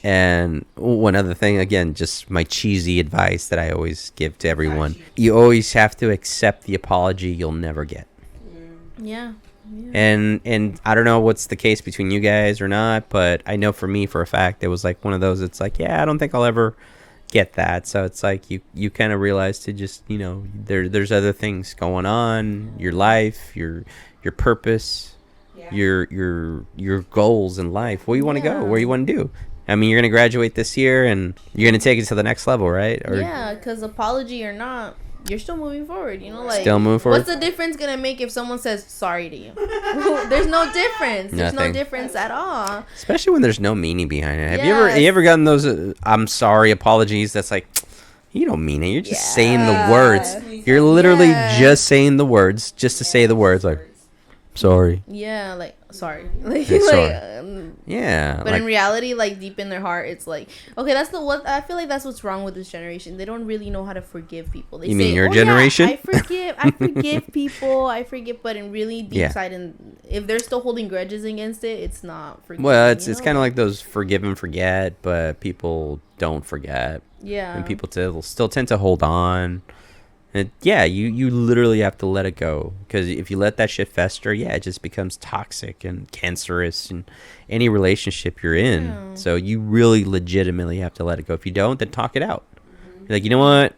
And one other thing, again, just my cheesy advice that I always give to everyone. You always have to accept the apology you'll never get. Yeah. And I don't know what's the case between you guys or not, but I know for me, for a fact, it was like one of those, it's like, yeah, I don't think I'll ever get that. So it's like you kind of realize to just, you know, there's other things going on, your life, your purpose, your goals in life, where you want to go, where you want to do. I mean, you're going to graduate this year and you're going to take it to the next level, right? Or, yeah, because apology or not, you're still moving forward, you know, like still moving forward. What's the difference gonna make if someone says sorry to you? There's no difference. There's Nothing. no difference at all. Especially when there's no meaning behind it. Have you ever gotten those I'm sorry apologies that's like, you don't mean it, you're just saying the words, you're literally just saying the words just to say the words, like sorry. Yeah, like sorry. Like, Yeah, sorry. yeah. But like, in reality, like deep in their heart, it's like, okay, that's what I feel like that's what's wrong with this generation. They don't really know how to forgive people. They You say, mean your "Oh, generation?" Yeah, I forgive people. I forgive, but in really deep side, and if they're still holding grudges against it, it's not forgiving. well, it's kind of like those forgive and forget, but people don't forget. Yeah. And people still tend to hold on. And you literally have to let it go, because if you let that shit fester, it just becomes toxic and cancerous in any relationship you're in. Yeah. So you really legitimately have to let it go. If you don't, then talk it out. You're like, you know what?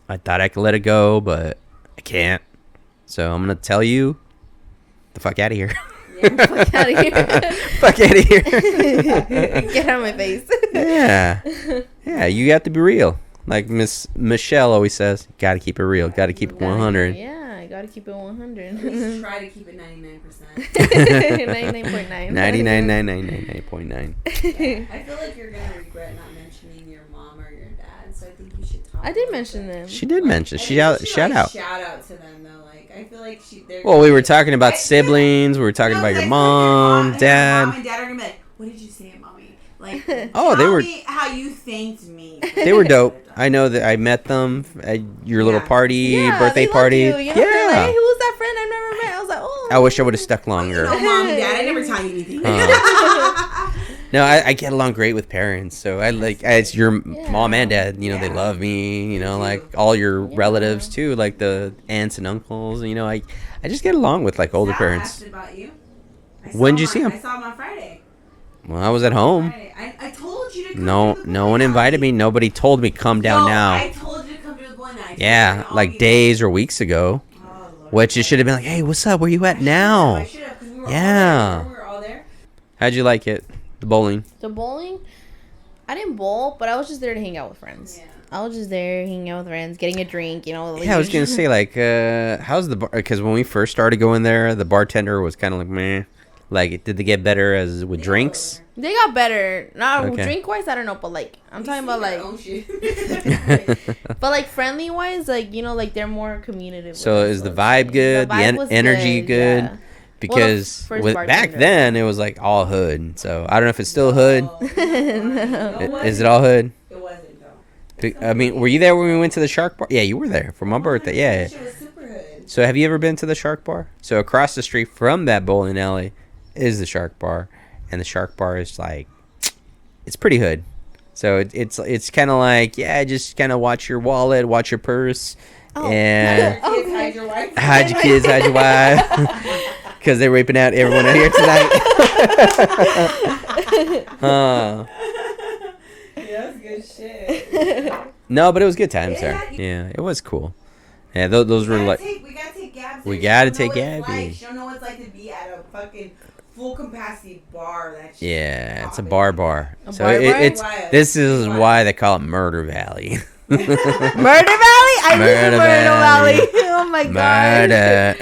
I thought I could let it go, but I can't. So I'm gonna tell you, the fuck out of here. Fuck out of here. Fuck out of here. Get out of my face. Yeah, you have to be real. Like Miss Michelle always says, gotta keep it real, gotta keep it 100. Yeah, I gotta keep it 100. At least try to keep it 99%. 99.9. 99.9. I feel like you're gonna regret not mentioning your mom or your dad, so I think you should talk. I did mention them. She did mention. I think Shout you should, out. Shout out to them though. Like I feel like they're. Well, we were talking about siblings. We were talking about your mom, dad. Mom and dad are gonna be like, "What did you say, mommy?" Like, Oh, they tell were. me how you thanked me. They were dope. I know that I met them at your little party, birthday they love party. you, you know? Yeah. They're like, hey, who's that friend I've never met? I was like, oh. I wish I would have stuck longer. No, mom and dad, I never tell you anything. No, I get along great with parents. So as your mom and dad, you know, they love me, you know, like all your relatives too, like the aunts and uncles, you know, I just get along with like older Sal parents. asked about you. When did you see him? I saw him on Friday. Well, I was at home. I told you to come No to the boy one night. invited me. Nobody told me come down now. I told you to come to the boy night. Yeah, like days or weeks ago. Oh, Lord. Which it should have been like, hey, what's up? Where you at I now? should have, 'cause we were Yeah. all there. We were all there. How'd you like it? The bowling? The bowling, I didn't bowl, but I was just there to hang out with friends. Yeah. I was just there hanging out with friends, getting a drink, you know. Yeah, I was gonna say like, how's the bar? Because when we first started going there, the bartender was kind of like, meh. Like, did they get better as with drinks? They got better. Not Okay. drink wise, I don't know, but like I'm talking about like, Oh, shit. but like friendly wise, like you know, like they're more communicative. So is the vibe good? The, vibe was energy good? yeah. Because first back bartender. then it was like all hood. So I don't know if it's still hood. No, Is it all hood? It wasn't though. I mean, were you there when we went to the Shark Bar? Yeah, you were there for my birthday. Yeah. That shit was super hood. So have you ever been to the Shark Bar? So across the street from that bowling alley is the Shark Bar, and the Shark Bar is like, it's pretty hood. So it's kind of like, just kind of watch your wallet, watch your purse, and Your kids hide your wife. hide your kids, hide your wife, because they're raping out everyone out here tonight. Yeah, that's good shit. No, but it was good times there. Yeah, it was cool. Yeah, those were like. We gotta take Gabs. We there. gotta She don't take know what it's Gabby. like. She don't know what it's like to be at a fucking full capacity bar. That shit Yeah, it's a popping. bar. A So bar? it's Wild. this is why they call it Murder Valley. Murder Valley? I live in Murder Murder Valley. Valley. Oh my god. Murder.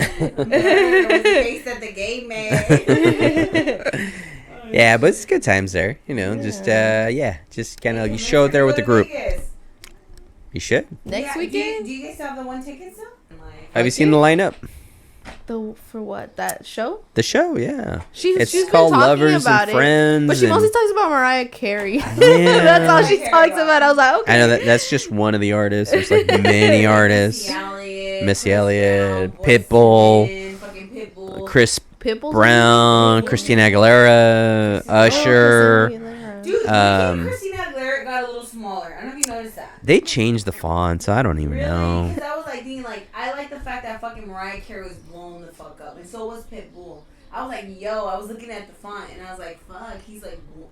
The face that the gay man. Yeah, but it's good times there. You know, just kind of you show it there with the group. You should. Next weekend? Do you guys have the one ticket still? Have you seen the lineup? For what? That show? The show, yeah. She's called been talking Lovers about and it, Friends. but she and- mostly talks about Mariah Carey. Yeah. That's all she talks about. I was like, okay. I know that's just one of the artists. There's like many artists. Missy Elliott, Pitbull, Chris Pitbull's Brown, Christina Aguilera, Usher. Dude, Christina Aguilera got a little smaller. I don't know if you noticed that. They changed the font, so I don't even know. Because I was like thinking, like, I like the fact that fucking Mariah Carey was blown the fuck up, and so was Pitbull. I was like, yo, I was looking at the font, and I was like, fuck,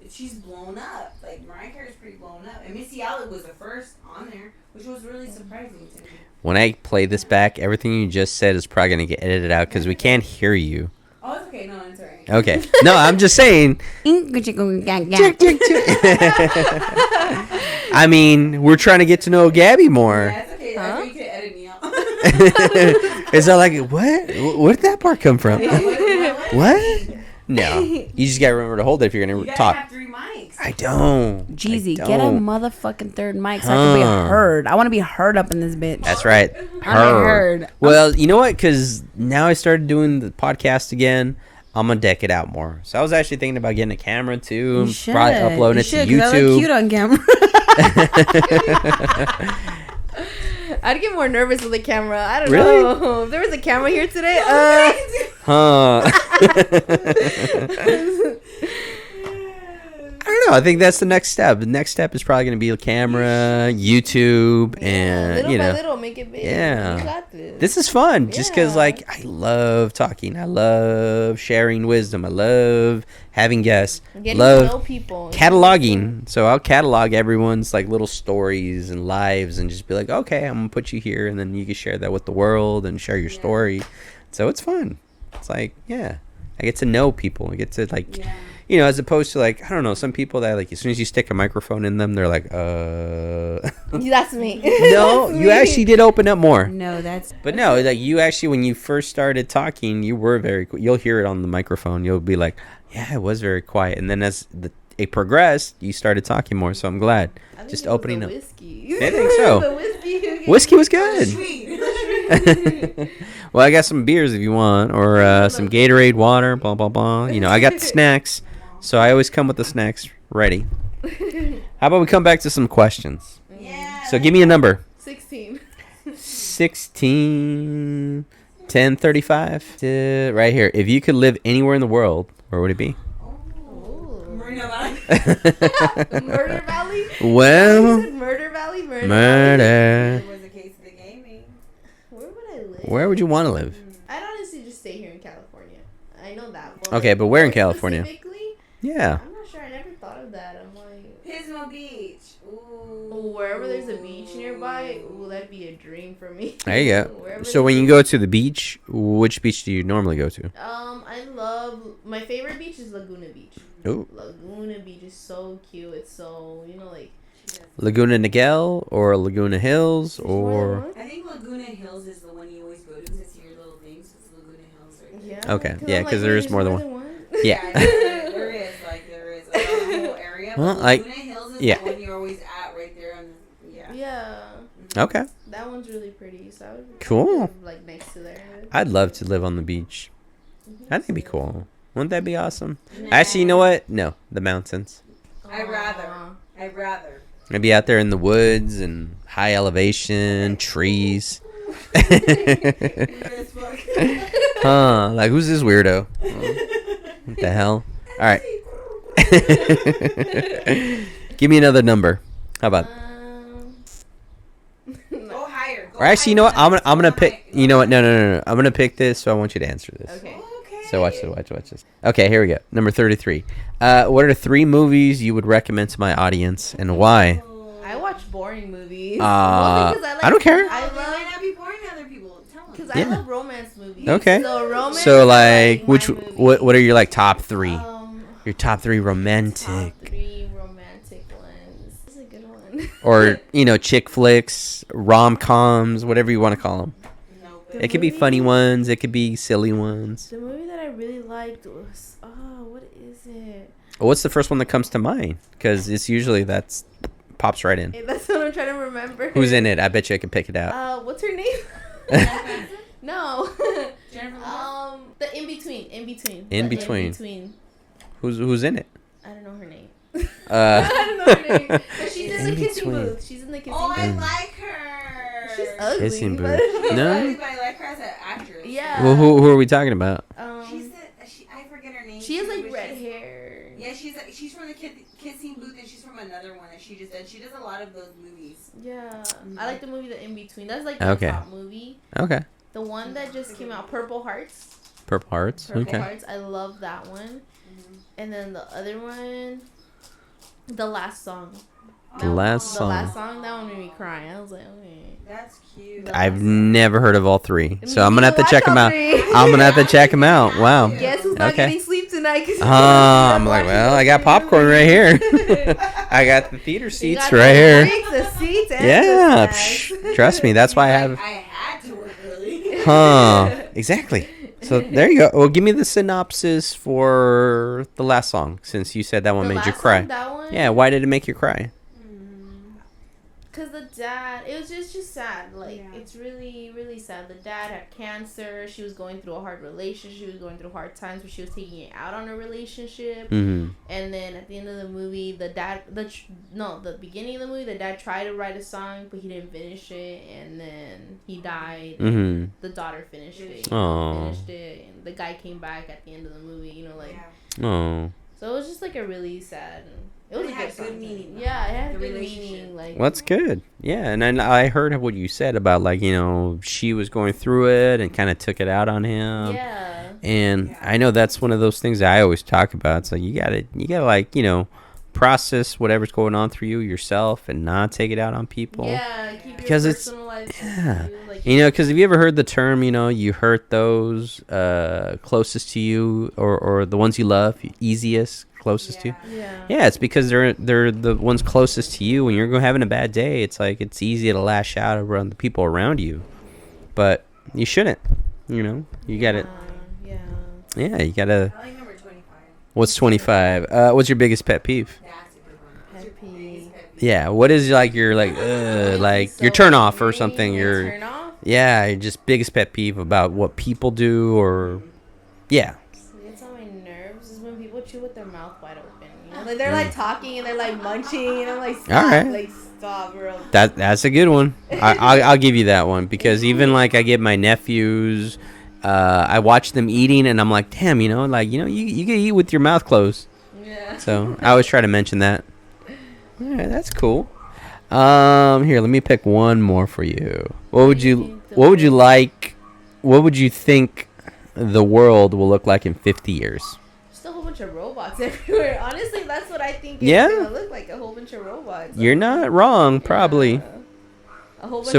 she's blown up. Like, Mariah Carey's pretty blown up. And Missy Elliott was the first on there, which was really surprising to me. When I play this back, everything you just said is probably going to get edited out because we can't hear you. Oh, it's okay. No, it's alright. Okay. No, I'm just saying. I mean, we're trying to get to know Gabby more. Yeah, it's okay. Huh? You could edit me out. Is that like, what? Where did that part come from? What? No. You just got to remember to hold it if you're going You to gotta talk. have 3 mics. I don't. Jeezy, I get a don't. motherfucking third mic so I can be heard. I want to be heard up in this bitch. That's right. Heard. Well, you know what? Because now I started doing the podcast again. I'm going to deck it out more. So I was actually thinking about getting a camera too. You should. Probably uploading You it to should, 'cause I look cute YouTube. on camera. I'd get more nervous with the camera. I don't Really? know. If there was a camera here today, Huh. I don't know. I think that's the next step. The next step is probably going to be a camera, YouTube, and little you know. by little, make it big. Yeah. You got this. This is fun just because, Yeah. like, I love talking. I love sharing wisdom. I love having guests. Getting love to know people. cataloging. So I'll catalog everyone's, like, little stories and lives and just be like, okay, I'm going to put you here. And then you can share that with the world and share your story. So it's fun. It's like, yeah, I get to know people. I get to, like, you know, as opposed to, like, I don't know, some people that, like, as soon as you stick a microphone in them, they're like, That's me. No, That's you me. actually did open up more. No, that's... But no, like you actually, when you first started talking, you were very. You'll hear it on the microphone. You'll be like, "Yeah, it was very quiet." And then as it progressed, you started talking more. So I'm glad. I think Just it was opening the up. whiskey. I think so. The whiskey. Whiskey was good. Sweet. Well, I got some beers if you want, or some Gatorade, water, blah blah blah. You know, I got the snacks, so I always come with the snacks ready. How about we come back to some questions? Yeah. So give me a number. 16. 16, 10, 35. Right here. If you could live anywhere in the world, where would it be? Marina Valley. Murder Valley? Well, Murder Valley? murder. It was a case of the gaming. Where would I live? Where would you want to live? I'd honestly just stay here in California. I know that. Okay, but where in California? Specifically, Yeah. I'm not sure. I never thought of that. I'm like, Pismo Beach. Ooh. wherever there's a beach nearby, ooh, that'd be a dream for me. There you go. Wherever So when you go to the beach, which beach do you normally go to? I love my favorite beach is Laguna Beach. Ooh. Laguna Beach is so cute. It's so like. Laguna Niguel or Laguna Hills or... I think Laguna Hills is the one you always go to because it's your little things. It's Laguna Hills right there. Yeah. Okay, yeah, because there is more than one. Yeah. There is a whole area. Well, But like- Laguna Hills is yeah. the one you're always at right there. On the, yeah. Yeah. Okay. That one's really pretty. So I would Cool. live, like next to there. I'd love to live on the beach. I think it'd be cool. Wouldn't that be awesome? Actually, you know what? No, the mountains. I'd rather. Maybe out there in the woods and high elevation, trees. Huh? Like, who's this weirdo? What the hell? All right. Give me another number. How about? Go higher. Or actually, you know what? I'm gonna pick. You know what? No. I'm gonna pick this. So I want you to answer this. Okay. So watch this. Okay, here we go. Number 33. What are 3 movies you would recommend to my audience and why? I watch boring movies. I Mostly 'cause don't care. I I might love not be boring to other people. Tell them. because Yeah. I love romance movies. Okay. So romance. So are, like, my which movies. what are your like top 3? Your top 3 Top romantic 3 romantic ones. This is a good one. or chick flicks, rom-coms, whatever you want to call them. Nope. It could be funny ones. It could be silly ones. The movie that I really liked was what is it? What's the first one that comes to mind? Because it's usually pops right in. Hey, that's what I'm trying to remember. Who's in it? I bet you I can pick it out. What's her name? No. Jennifer the in-between. In between. Who's in it? I don't know her name. I don't know her name. But she's in the kissing booth. She's in the kissing booth. Oh, I like her. She's ugly. Kissing booth. She's No. ugly, but I like her as an actress. Yeah. Well, who are we talking about? I forget her name. She has like red hair. Yeah, she's from the kissing booth, and she's from another one that she just did. She does a lot of those movies. Yeah. I like the movie The In-Between. That's like my top movie. Okay. The one that just came out, Purple Hearts. Purple Hearts. Purple Hearts. I love that one. And then the other one, The Last Song. The Last Song. That one made me cry. I was like, okay. That's cute. I've never heard of all three, so I'm gonna have to check them out. I'm gonna have to check them out. Wow. Guess who's not getting sleep tonight? I'm like, well, I got popcorn right here. I got the theater seats right here. The seats and Yeah, the trust me, that's why I have. I had to work early. Exactly. So there you go. Well, give me the synopsis for The Last Song, since you said that one made you cry. That one? Yeah, why did it make you cry? Because the dad, it was just sad. Like, it's really, really sad. The dad had cancer. She was going through a hard relationship. She was going through hard times, but she was taking it out on her relationship. Mm-hmm. And then at the end of the movie, the beginning of the movie, the dad tried to write a song, but he didn't finish it. And then he died. Mm-hmm. The daughter finished it. Oh. Finished it. And the guy came back at the end of the movie, Oh. So it was just like a really sad. It was It had good meaning. Yeah, it had The good relationship. meaning. Like, Well, that's good. Yeah, and I heard what you said about, like, she was going through it and kind of took it out on him. yeah. And I know that's one of those things I always talk about. So you gotta like, process whatever's going on through you yourself and not take it out on people. Yeah, keep Because your it's- personal life. yeah. Like, Because have you ever heard the term, you hurt those closest to you or the ones you love easiest, closest to you? Yeah, it's because they're the ones closest to you. When you're having a bad day, it's like it's easy to lash out around the people around you. But you shouldn't, you gotta, yeah. you gotta. I like number 25. What's 25? What's your biggest pet peeve? That's a good one. Pet peeve. Yeah, what is like your your turn off or something? Your turn off? your just biggest pet peeve about what people do or yeah. What gets on my nerves is when people chew with their mouth wide open. Like they're like talking and they're like munching and I'm like, stop, All right. like stop, bro. That's a good one. I'll give you that one because even like I get my nephews, I watch them eating and I'm like, damn, you can eat with your mouth closed. Yeah. So I always try to mention that. Yeah, that's cool. Here, let me pick one more for you. What would you like? What would you think the world will look like in 50 years? Just a whole bunch of robots everywhere. Honestly, that's what I think it's gonna look like, a whole bunch of robots. You're not wrong, probably. Yeah. A whole bunch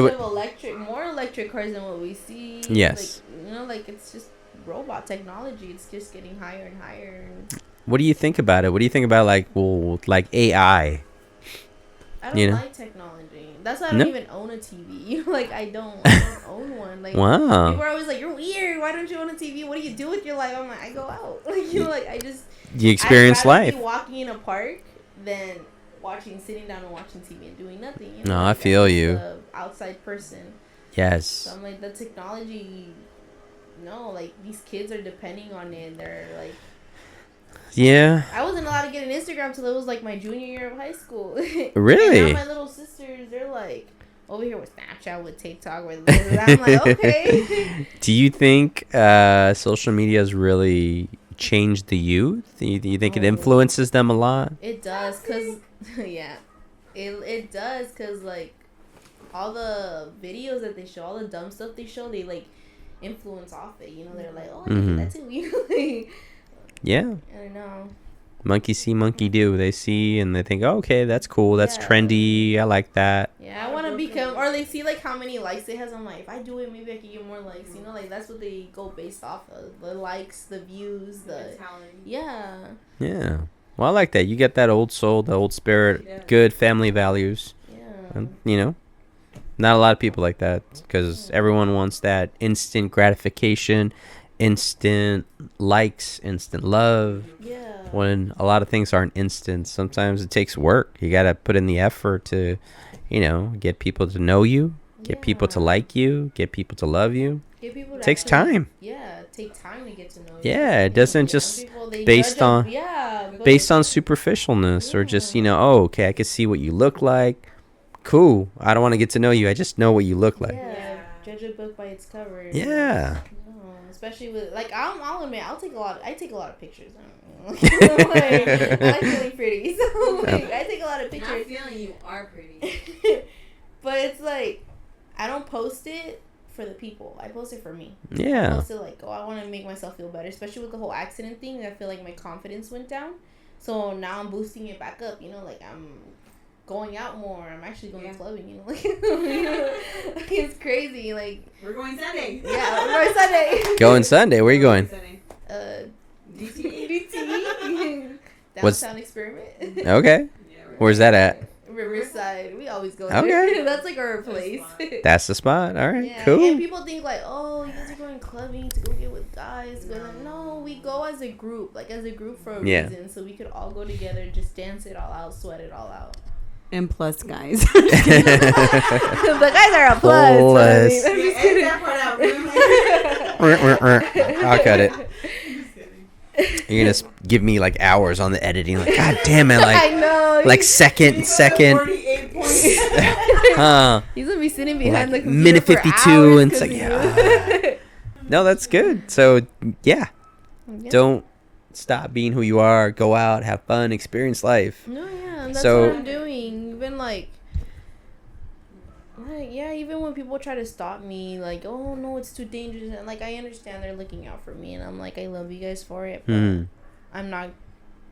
of more electric cars than what we see. Yes. Like it's just robot technology. It's just getting higher and higher. What do you think about it? What do you think about like AI? I don't like technology. That's why I don't even own a TV. I don't own one. Like, wow. People are always like, "You're weird. Why don't you own a TV? What do you do with your life?" I'm like, I go out. I just. You experience I'd rather life. be walking in a park than sitting down and watching TV and doing nothing. No, I feel I'm you. just a outside person. Yes. So I'm like, the technology. No, like these kids are depending on it. They're like. Yeah. I wasn't allowed to get an Instagram till it was like my junior year of high school. Really? And now my little sisters, they're like over here with Snapchat, with TikTok, with this. I'm like, okay. Do you think social media has really changed the youth? Do you think it influences them a lot? It does, cause yeah, it does, cause like all the videos that they show, all the dumb stuff they show, they like influence off it. They're like, oh, I can do that too. Yeah. I don't know. Monkey see, monkey do. They see and they think, oh, okay, that's cool. That's trendy. I like that. Yeah, I want to become, or they see like how many likes it has. I'm like, if I do it, maybe I can get more likes. Like that's what they go based off of. The likes, the views, the talent. Yeah. Yeah. Well, I like that. You get that old soul, the old spirit, good family values. Yeah. And, Not a lot of people like that because everyone wants that instant gratification, instant likes, instant love. Yeah. When a lot of things aren't instant, sometimes it takes work. You got to put in the effort to, get people to know you, get people to like you, get people to love you. Get people to It takes time. Yeah, take time to get to know you. Yeah, it doesn't just based on superficialness or just, okay, I can see what you look like. Cool. I don't want to get to know you. I just know what you look like. Yeah. Judge a book by its cover. Yeah. Especially with I'll admit I take a lot of pictures. I like feeling pretty, so I take a lot of pictures. Not feeling you are pretty. But it's like I don't post it for the people. I post it for me. Yeah. I post it like, I want to make myself feel better, especially with the whole accident thing. I feel like my confidence went down, so now I'm boosting it back up. Like I'm going out more. I'm actually going clubbing. It's crazy. Like we're going Sunday. Yeah, we're going Sunday. Going Sunday. Where are you going? DT. Downtown Experiment. Okay. Where's that at? Riverside. We always go there. Okay. That's like our place. That's the spot. All right. Yeah. Cool. And people think like, oh, you guys are going clubbing to go get with guys. But like, no, we go as a group. Like as a group for a reason. So we could all go together, just dance it all out, sweat it all out. And plus guys. The guys are a plus. Plus. I'm just kidding. I'll cut it. You're gonna give me like hours on the editing. Like, God damn it! Like, I know. Like second. He's gonna be sitting behind the computer minute 52, and it's like, yeah. No, that's good. So yeah, don't stop being who you are. Go out, have fun, experience life. No, yeah, that's what I'm doing. Even like even when people try to stop me, like, oh no, it's too dangerous, and like I understand they're looking out for me, and I'm like, I love you guys for it, but I'm not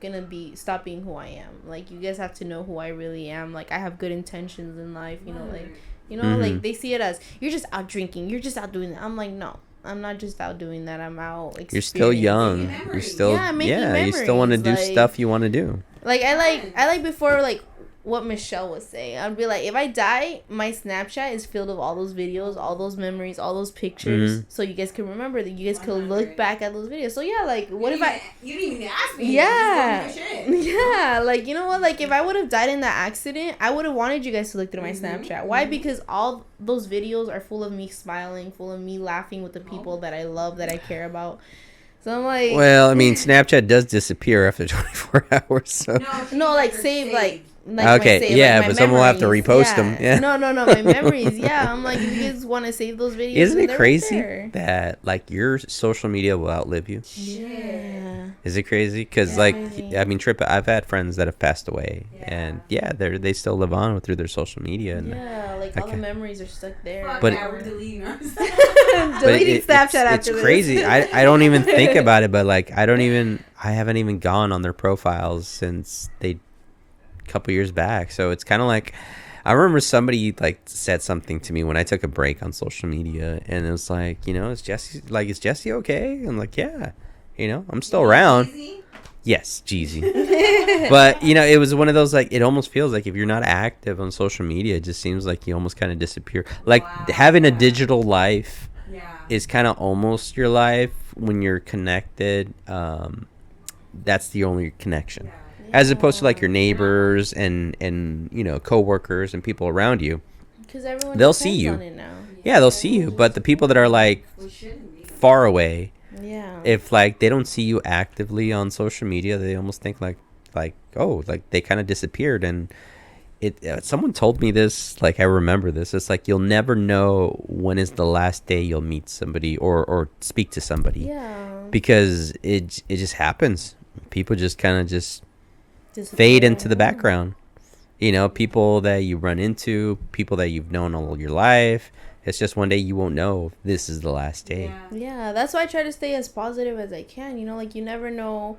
gonna stop being who I am. Like, you guys have to know who I really am. Like, I have good intentions in life, like they see it as you're just out drinking, you're just out doing that. I'm like, no, I'm not just out doing that. I'm out. You're still young. You're still you still want to do stuff you want to do. Like I like before, like what Michelle was saying. I'd be like, if I die, my Snapchat is filled with all those videos, all those memories, all those pictures, so you guys can remember that. You guys can look back at those videos. So yeah, like what if you didn't even ask me? Yeah, like, you know what? Like if I would have died in that accident, I would have wanted you guys to look through my Snapchat. Why? Because all those videos are full of me smiling, full of me laughing with the people that I love, that I care about. So I'm like, well, I mean, Snapchat does disappear after 24 hours. So no, like save like okay, yeah, but someone will have to repost them. Yeah. No, my memories. Yeah, I'm like, if you guys want to save those videos, isn't it crazy that like your social media will outlive you? Yeah. Is it crazy? Because like, I mean, I've had friends that have passed away, and they still live on through their social media. And like all the memories are stuck there. But we're deleting ours. Deleting Snapchat after it's crazy. I don't even think about it, but like I haven't even gone on their profiles since they couple years back. So it's kind of like, I remember somebody like said something to me when I took a break on social media, and it was like, is Jesse okay? I'm like, yeah, I'm still around. Jeezy? Yes, Jeezy. But it was one of those, like, it almost feels like if you're not active on social media, it just seems like you almost kind of disappear. Like having a digital life is kind of almost your life when you're connected. That's the only connection. As opposed to like your neighbors and coworkers and people around you, because everyone they'll see you. Yeah, they'll see you. But the people that are like far away, if like they don't see you actively on social media, they almost think like oh, like they kind of disappeared. And someone told me this, like I remember this. It's like you'll never know when is the last day you'll meet somebody or speak to somebody. Yeah. Because it just happens. People just kind of just fade into the background. People that you run into, people that you've known all your life. It's just one day you won't know if this is the last day. Yeah, that's why I try to stay as positive as I can. Like you never know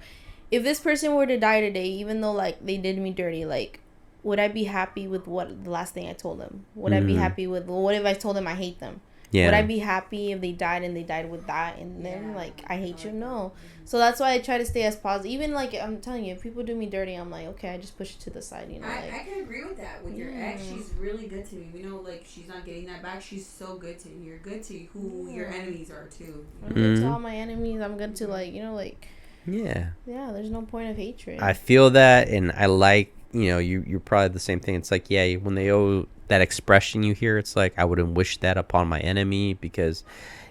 if this person were to die today, even though like they did me dirty. Like, would I be happy with what the last thing I told them? Would I be happy with what if I told them I hate them? Yeah. Would I be happy if they died and they died with that in them? Like, I hate you? No. So that's why I try to stay as positive. Even, like, I'm telling you, if people do me dirty, I'm like, okay, I just push it to the side, you know? Like, I can agree with that. With your ex, she's really good to me. You know, like, she's not getting that back. She's so good to you. You're good to who your enemies are, too. I'm good to all my enemies. I'm good to, like, you know, like... Yeah. Yeah, there's no point of hatred. I feel that, and I like, you know, you're probably the same thing. It's like, yeah, when they owe that expression you hear, it's like, I wouldn't wish that upon my enemy because,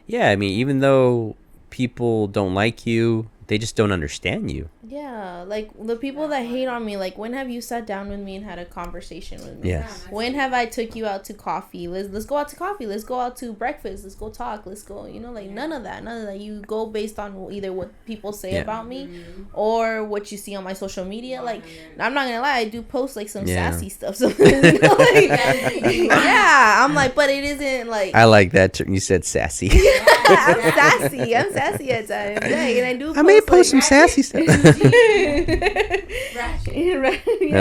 yeah, I mean, even though people don't like you, they just don't understand you. Yeah, like the people that hate on me, like when have you sat down with me and had a conversation with me? Yes. When have I took you out to coffee? Let's go out to coffee. Let's go out to breakfast. Let's go talk. Let's go, you know, like none of that. You go based on either what people say about me or what you see on my social media. Like, I'm not gonna lie, I do post like some sassy stuff. So, you know, like, yeah, I'm like, but it isn't like. I like that. You said sassy. I'm sassy. I'm sassy at times. Yeah, and I do. I may post some sassy stuff. That's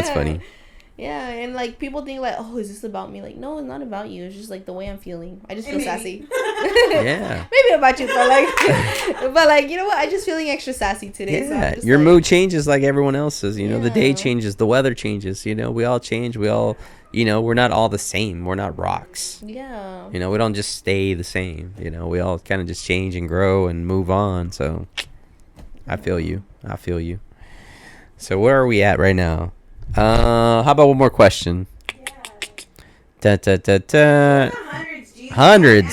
funny. Yeah, and like people think like, oh, is this about me? Like, no, it's not about you. It's just like the way I'm feeling. I just feel sassy. Yeah. Maybe about you, but like, you know what? I'm just feeling extra sassy today. Yeah, so your like, mood changes like everyone else's. You know, the day changes, the weather changes. You know, we all change. We all, you know, we're not all the same. We're not rocks. Yeah. You know, we don't just stay the same. You know, we all kind of just change and grow and move on. So, I feel you. So where are we at right now? How about one more question? Hundreds.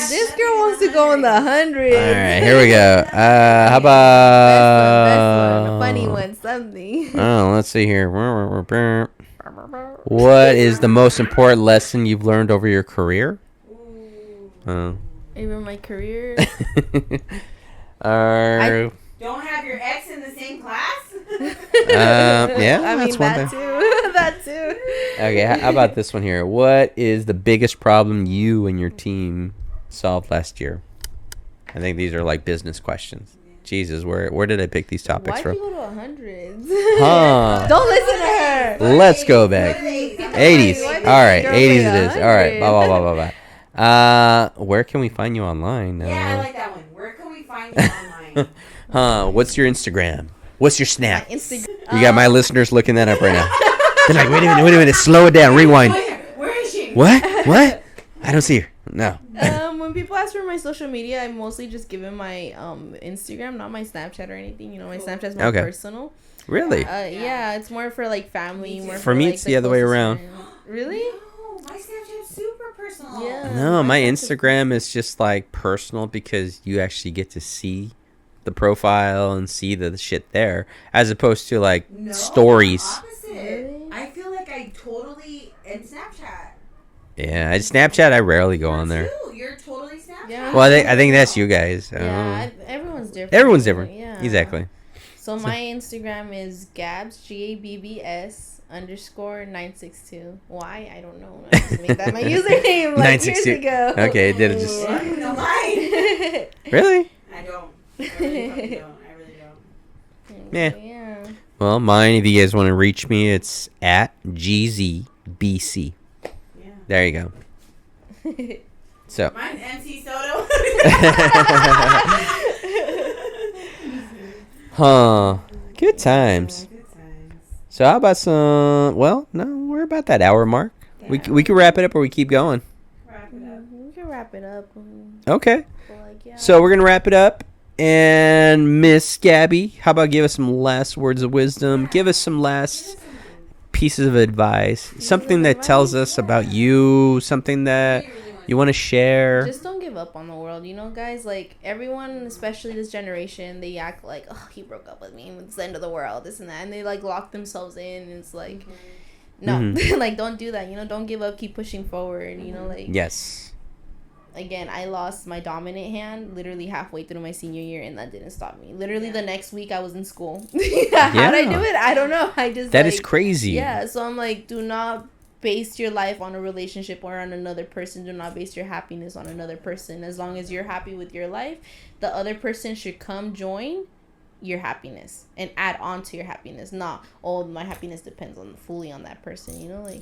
This girl wants to go in the hundreds. All right, here we go. How about best one, a funny one, something. Oh, let's see here. What is the most important lesson you've learned over your career? Even my career. Don't have your ex in the same class? Yeah, I mean, that's one that thing. too. That too. Okay, how about this one here? What is the biggest problem you and your team solved last year? I think these are like business questions. Jesus, where did I pick these topics Why'd from? you go to hundreds? Huh. Don't listen to her. Let's go back. 80s. All right, 80s it is. All right. Blah, blah, blah, blah, blah. Where can we find you online? Yeah, I like that one. Where can we find you online? What's your Instagram? What's your Snap? Instagram. You got my listeners looking that up right now. They're like, wait a minute, slow it down, rewind. Where is she? What? I don't see her. No. When people ask for my social media, I mostly just give them my Instagram, not my Snapchat or anything. You know, my Snapchat's more personal. Really? Yeah, it's more for like family. More for me, like, it's the other way around. Really? No, my Snapchat's super personal. Yeah. No, my Instagram is just like personal because you actually get to see the profile and see the shit there, as opposed to like stories. Opposite. I feel like I totally in Snapchat. Yeah, Snapchat. I rarely go on there. You're totally Snapchat. Yeah. Well, I think that's you guys. Yeah, everyone's different. Everyone's different. Yeah. Exactly. So my Instagram is Gabs GABBS_962. Why? I don't know. I just made that my username like years ago. Okay, did it just? No, mine. Really? I don't. I really don't. Yeah. Well, mine, if you guys want to reach me, it's at GZBC. Yeah. There you go. So. Mine's MC Soto. Huh. Good times. So how about some? Well, no, we're about that hour mark. Yeah. We can wrap it up, or we keep going. Wrap it up. We can wrap it up. Okay. So we're gonna wrap it up. And Miss Gabby, how about give us some last words of wisdom? Give us some last pieces of advice. Something that tells us about you. Something that you want to share. Just don't give up on the world. You know, guys, like everyone, especially this generation, they act like, oh, he broke up with me. It's the end of the world, this and that. And they like lock themselves in. And it's like, no, like don't do that. You know, don't give up. Keep pushing forward. You know, like. Yes. Again, I lost my dominant hand literally halfway through my senior year, and that didn't stop me. Literally, the next week I was in school. How'd I do it? I don't know. That is crazy. Yeah, so I'm like, do not base your life on a relationship or on another person. Do not base your happiness on another person. As long as you're happy with your life, the other person should come join your happiness and add on to your happiness. Not, oh, my happiness depends fully on that person. You know, like.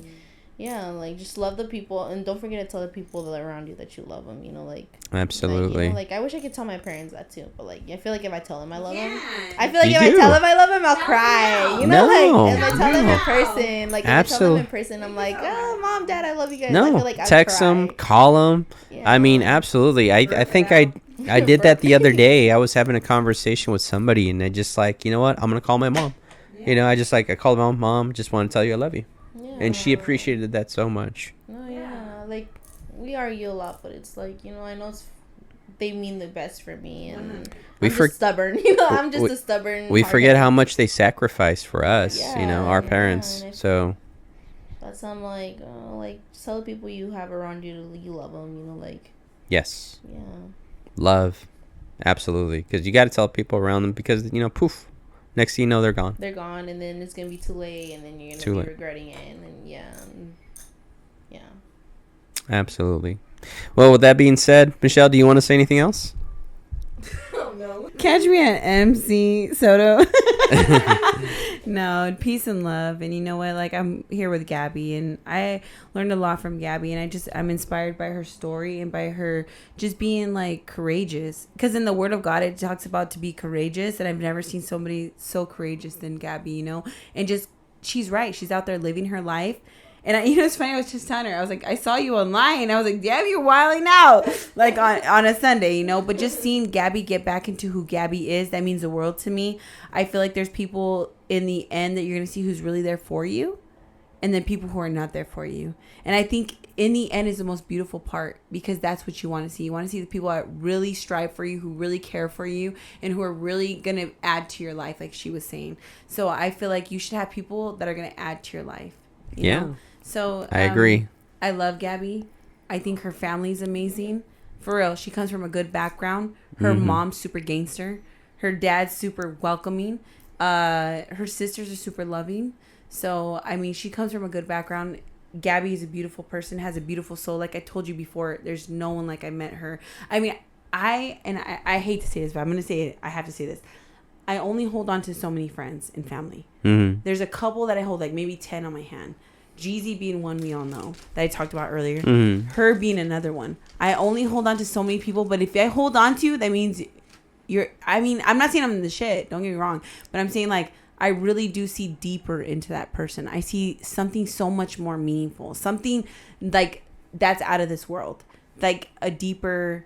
yeah, like just love the people, and don't forget to tell the people that are around you that you love them. You know, like absolutely. Like I wish I could tell my parents that too, but like I feel like if I tell them I love them, I feel like You if do. I tell them I love them, I'll cry. You know, like if I tell them in No. person, like if I tell them in person, I'm like, oh, mom, dad, I love you guys. I No, feel like I'd text cry. them, call them. Yeah. I mean, absolutely. I think I did that the other day. I was having a conversation with somebody, and I just like, you know what? I'm gonna call my mom. You know, I called my mom. Just want to tell you I love you. Yeah. And she appreciated that so much. Oh yeah, like we argue a lot, but it's like, you know, I know they mean the best for me, and I'm just stubborn. You know, I'm just a stubborn. We forget how much they sacrificed for us. You know, our parents. So that's I'm like, just tell the people you have around you you love them. You know, like. Yes. Yeah. Love, absolutely, because you got to tell people around them, because you know, poof. Next thing you know, they're gone. They're gone, and then it's gonna be too late, and then you're gonna be regretting it, and then yeah. Absolutely. Well, with that being said, Michelle, do you want to say anything else? Oh no. Catch me at MC Soto. No, peace and love. And you know what? Like, I'm here with Gaby, and I learned a lot from Gaby, and I'm inspired by her story and by her just being like courageous. Because in the Word of God, it talks about to be courageous, and I've never seen somebody so courageous than Gaby, you know? And just, she's right. She's out there living her life. And you know, it's funny, I was just telling her, I was like, I saw you online. I was like, damn, you're wilding out. Like on a Sunday, you know. But just seeing Gaby get back into who Gaby is, that means the world to me. I feel like there's people in the end that you're going to see who's really there for you. And then people who are not there for you. And I think in the end is the most beautiful part, because that's what you want to see. You want to see the people that really strive for you, who really care for you, and who are really going to add to your life, like she was saying. So I feel like you should have people that are going to add to your life. You know? So I agree. I love Gaby. I think her family's amazing. For real, she comes from a good background. Her mom's super gangster. Her dad's super welcoming. Her sisters are super loving. So, I mean, she comes from a good background. Gaby is a beautiful person, has a beautiful soul. Like I told you before, there's no one like I met her. I mean, I hate to say this, but I'm going to say it. I have to say this. I only hold on to so many friends and family. Mm-hmm. There's a couple that I hold, like maybe 10 on my hand. Jeezy being one we all know that I talked about earlier. Mm-hmm. Her being another one. I only hold on to so many people, but if I hold on to you, that means I'm not saying I'm in the shit, don't get me wrong, but I'm saying like I really do see deeper into that person. I see something so much more meaningful, something like that's out of this world, like a deeper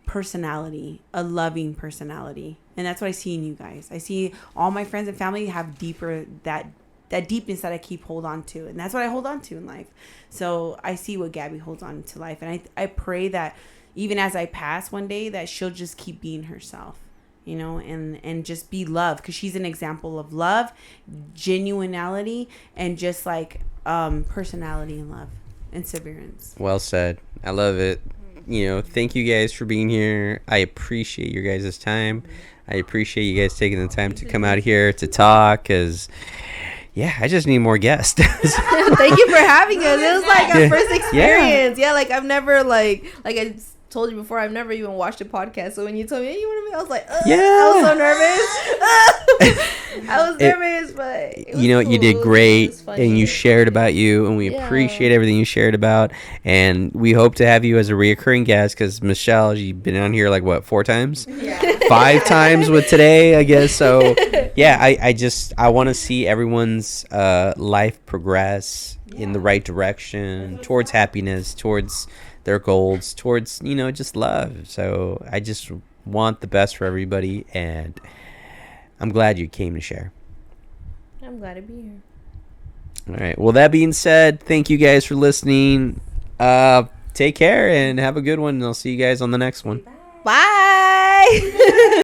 personality, a loving personality. And that's what I see in you guys. I see all my friends and family have deeper, that deepness that I keep hold on to. And that's what I hold on to in life. So I see what Gaby holds on to life. And I pray that even as I pass one day, that she'll just keep being herself, you know, and just be love. Because she's an example of love, genuinity, and just like personality and love and perseverance. Well said. I love it. You know, thank you guys for being here. I appreciate your guys' time. I appreciate you guys taking the time to come out here to talk, because yeah, I just need more guests. Thank you for having us. It was like our first experience. Yeah, like I've never like I told you before, I've never even watched a podcast. So when you told me, hey, you want to be, I was like, I was so nervous. I was nervous, but it was you know, cool. you did great, and you shared about you, and we appreciate everything you shared about. And we hope to have you as a reoccurring guest, because Michelle, you've been on here like what, 4 times? Yeah. 5 times with today, I guess. So yeah, I want to see everyone's life progress in the right direction, towards happiness, towards their goals, towards, you know, just love. So I just want the best for everybody, and I'm glad you came to share. I'm glad to be here. All right. Well, that being said, thank you guys for listening. Take care and have a good one, and I'll see you guys on the next one. Bye.